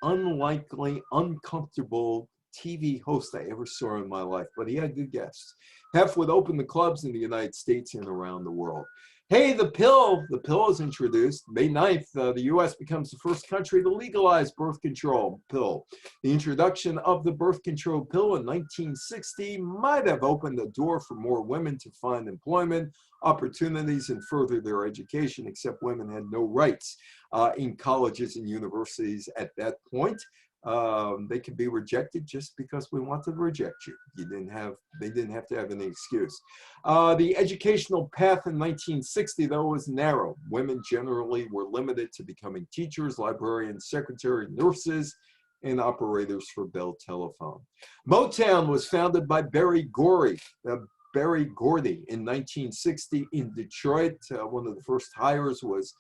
unlikely, uncomfortable TV host I ever saw in my life, but he had good guests. Hef would open the clubs in the United States and around the world. Hey, the pill is introduced. May 9th, the US becomes the first country to legalize birth control pill. The introduction of the birth control pill in 1960 might have opened the door for more women to find employment opportunities and further their education, except women had no rights in colleges and universities at that point. They could be rejected just because we wanted to reject you. They didn't have to have any excuse. The educational path in 1960, though, was narrow. Women generally were limited to becoming teachers, librarians, secretaries, nurses, and operators for Bell Telephone. Motown was founded by Berry Gordy in 1960 in Detroit. One of the first hires was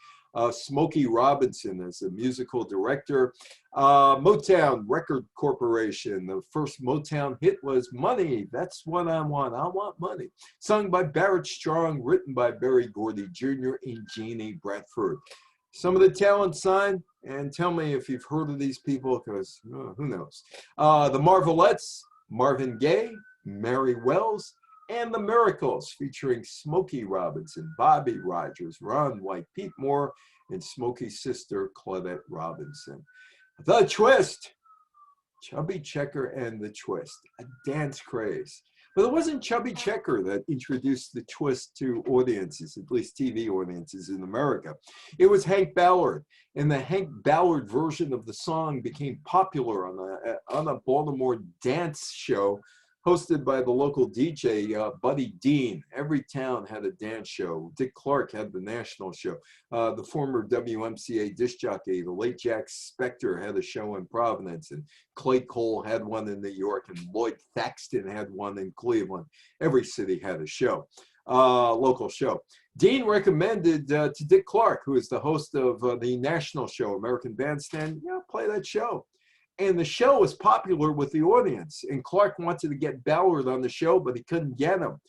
Smokey Robinson as a musical director. Motown Record Corporation, the first Motown hit was Money, That's What I Want Money. Sung by Barrett Strong, written by Berry Gordy Jr. and Jeannie Bradford. Some of the talent signed, and tell me if you've heard of these people, because who knows. The Marvelettes, Marvin Gaye, Mary Wells, and The Miracles, featuring Smokey Robinson, Bobby Rogers, Ron White, Pete Moore, and Smokey's sister, Claudette Robinson. The Twist, Chubby Checker and the Twist, a dance craze. But it wasn't Chubby Checker that introduced the twist to audiences, at least TV audiences in America. It was Hank Ballard, and the Hank Ballard version of the song became popular on a Baltimore dance show hosted by the local DJ, Buddy Dean. Every town had a dance show. Dick Clark had the national show. The former WMCA disc jockey, the late Jack Spector, had a show in Providence, and Clay Cole had one in New York, and Lloyd Thaxton had one in Cleveland. Every city had a show, local show. Dean recommended to Dick Clark, who is the host of the national show, American Bandstand, play that show. And the show was popular with the audience. And Clark wanted to get Ballard on the show, but he couldn't get him.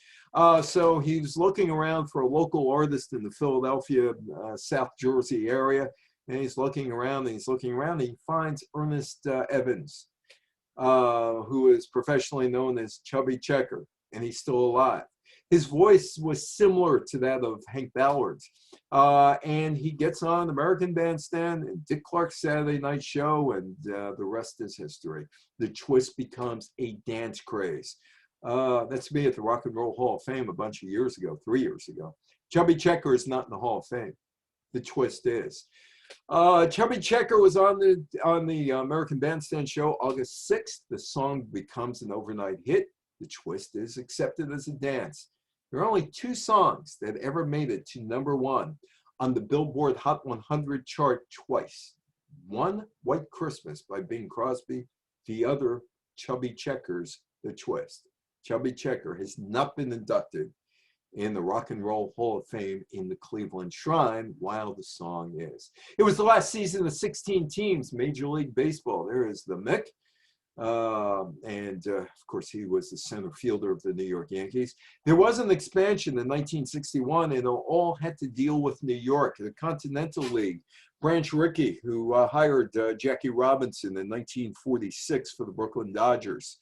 So he was looking around for a local artist in the Philadelphia, South Jersey area. And he's looking around and and he finds Ernest Evans, who is professionally known as Chubby Checker, and he's still alive. His voice was similar to that of Hank Ballard's. And he gets on American Bandstand and Dick Clark's Saturday Night Show, and the rest is history. The Twist becomes a dance craze. That's me at the Rock and Roll Hall of Fame a bunch of years ago, 3 years ago. Chubby Checker is not in the Hall of Fame. The Twist is. Chubby Checker was on the American Bandstand show August 6th. The song becomes an overnight hit. The Twist is accepted as a dance. There are only 2 songs that ever made it to #1 on the Billboard Hot 100 chart twice. One, White Christmas by Bing Crosby. The other, Chubby Checker's The Twist. Chubby Checker has not been inducted in the Rock and Roll Hall of Fame in the Cleveland Shrine, while the song is. It was the last season of 16 teams, Major League Baseball. There is the Mick. Of course, he was the center fielder of the New York Yankees. There was an expansion in 1961, and it all had to deal with New York, the Continental League. Branch Rickey, who hired Jackie Robinson in 1946 for the Brooklyn Dodgers,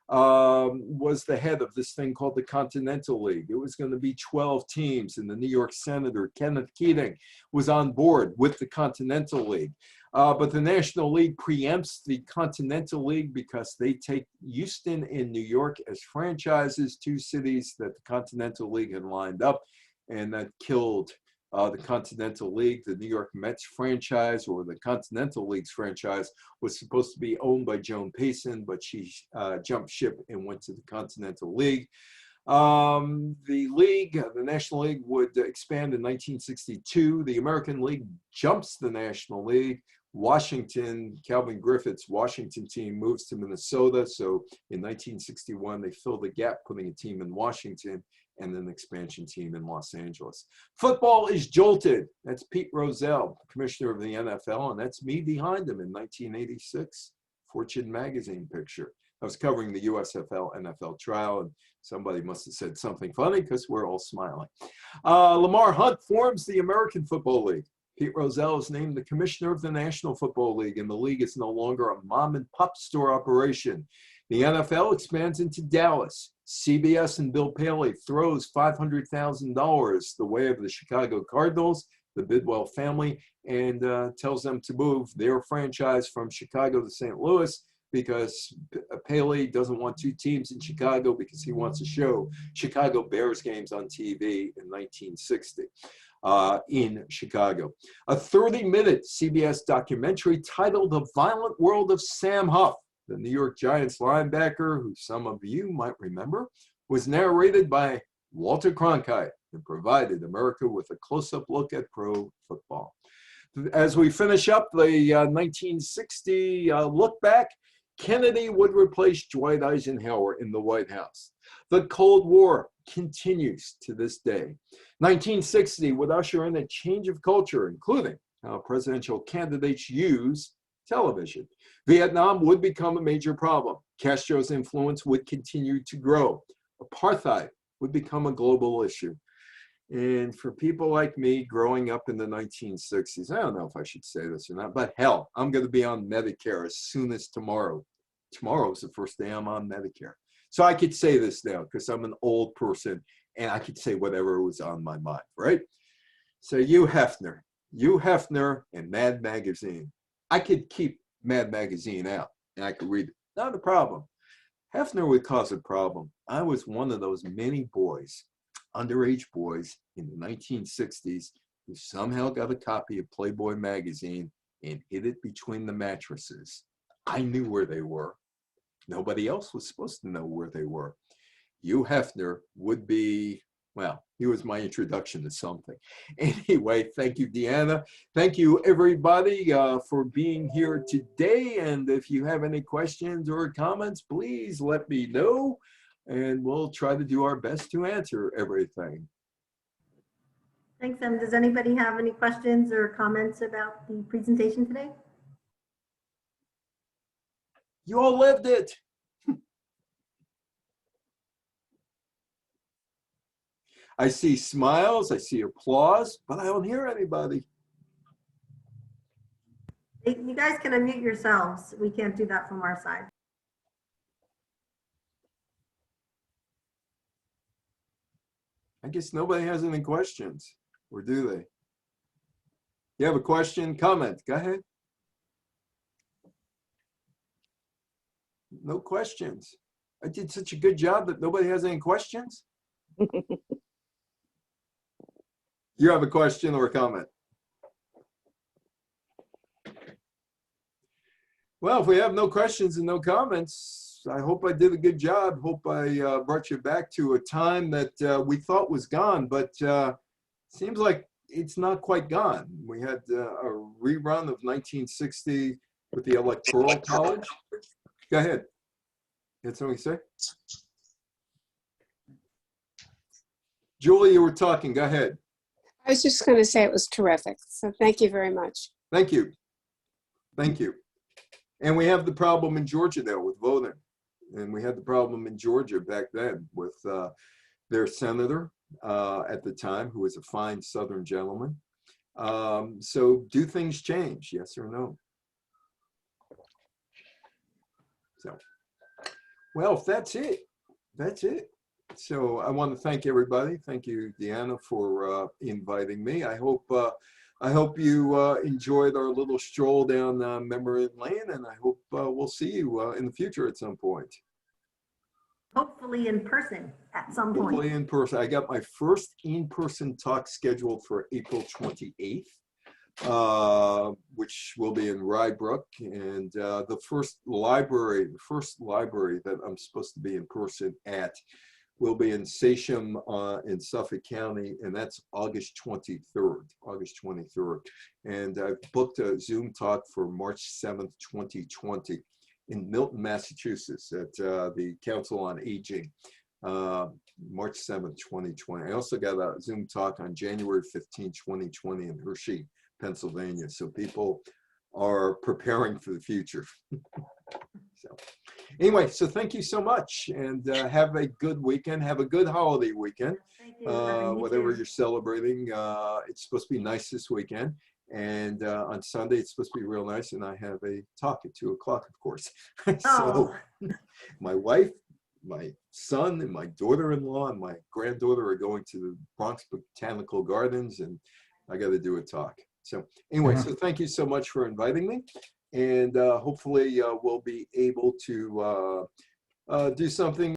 was the head of this thing called the Continental League. It was going to be 12 teams, and the New York Senator, Kenneth Keating, was on board with the Continental League. But the National League preempts the Continental League because they take Houston and New York as franchises, 2 cities that the Continental League had lined up, and that killed the Continental League. The New York Mets franchise, or the Continental League's franchise, was supposed to be owned by Joan Payson, but she jumped ship and went to the Continental League. The National League would expand in 1962. The American League jumps the National League. Washington, Calvin Griffith's Washington team moves to Minnesota. So in 1961, they fill the gap, putting a team in Washington and an expansion team in Los Angeles. Football is jolted. That's Pete Rozelle, commissioner of the NFL, and that's me behind him in 1986, Fortune magazine picture. I was covering the USFL NFL trial, and somebody must have said something funny because we're all smiling. Lamar Hunt forms the American Football League. Pete Rozelle is named the commissioner of the National Football League, and the league is no longer a mom and pop store operation. The NFL expands into Dallas. CBS and Bill Paley throws $500,000 the way of the Chicago Cardinals, the Bidwell family, and tells them to move their franchise from Chicago to St. Louis because Paley doesn't want two teams in Chicago because he wants to show Chicago Bears games on TV in 1960 in Chicago. A 30-minute CBS documentary titled The Violent World of Sam Huff, the New York Giants linebacker, who some of you might remember, was narrated by Walter Cronkite and provided America with a close-up look at pro football. As we finish up the 1960 look back, Kennedy would replace Dwight Eisenhower in the White House. The Cold War continues to this day. 1960 would usher in a change of culture, including how presidential candidates use television. Vietnam would become a major problem. Castro's influence would continue to grow. Apartheid would become a global issue. And for people like me growing up in the 1960s, I don't know if I should say this or not, but hell, I'm going to be on Medicare as soon as tomorrow. Tomorrow is the first day I'm on Medicare. So I could say this now because I'm an old person and I could say whatever was on my mind, right? So Hugh Hefner and Mad Magazine. I could keep Mad Magazine out and I could read it. Not a problem. Hefner would cause a problem. I was one of those many boys, underage boys in the 1960s who somehow got a copy of Playboy magazine and hid it between the mattresses. I knew where they were. Nobody else was supposed to know where they were. Hugh Hefner would be, well, he was my introduction to something. Anyway, thank you, Deanna. Thank you, everybody, for being here today. And if you have any questions or comments, please let me know. And we'll try to do our best to answer everything. Thanks, Em. Does anybody have any questions or comments about the presentation today? You all lived it. I see smiles, I see applause, but I don't hear anybody. You guys can unmute yourselves. We can't do that from our side. I guess nobody has any questions, or do they? You have a question, comment, go ahead. No questions. I did such a good job that nobody has any questions. You have a question or a comment? Well, if we have no questions and no comments, I hope I did a good job. Hope I brought you back to a time that we thought was gone, but seems like it's not quite gone. We had a rerun of 1960 with the Electoral College. Go ahead. You had something to say? Julie, you were talking. Go ahead. I was just going to say it was terrific. So thank you very much. Thank you. Thank you. And we have the problem in Georgia now with voting. And we had the problem in Georgia back then with their senator at the time, who was a fine Southern gentleman. So do things change, yes or no? So, well, that's it. That's it. So I want to thank everybody. Thank you, Deanna, for inviting me. I hope you enjoyed our little stroll down memory lane, and I hope we'll see you in the future at some point. Hopefully in person at some point. Hopefully in person. I got my first in-person talk scheduled for April 28th, which will be in Rye Brook, and the first library that I'm supposed to be in person at will be in Sachem in Suffolk County, and that's August 23rd. And I've booked a Zoom talk for March 7th, 2020 in Milton, Massachusetts at the Council on Aging, March 7th, 2020. I also got a Zoom talk on January 15th, 2020 in Hershey, Pennsylvania. So people are preparing for the future. So anyway, so thank you so much, and have a good weekend. Have a good holiday weekend. Thank you. Whatever you're celebrating. It's supposed to be nice this weekend, and on Sunday it's supposed to be real nice, and I have a talk at 2 o'clock, of course. So my wife my son and my daughter-in-law and my granddaughter are going to the Bronx Botanical Gardens, and I got to do a talk. So anyway, so thank you so much for inviting me, and hopefully we'll be able to do something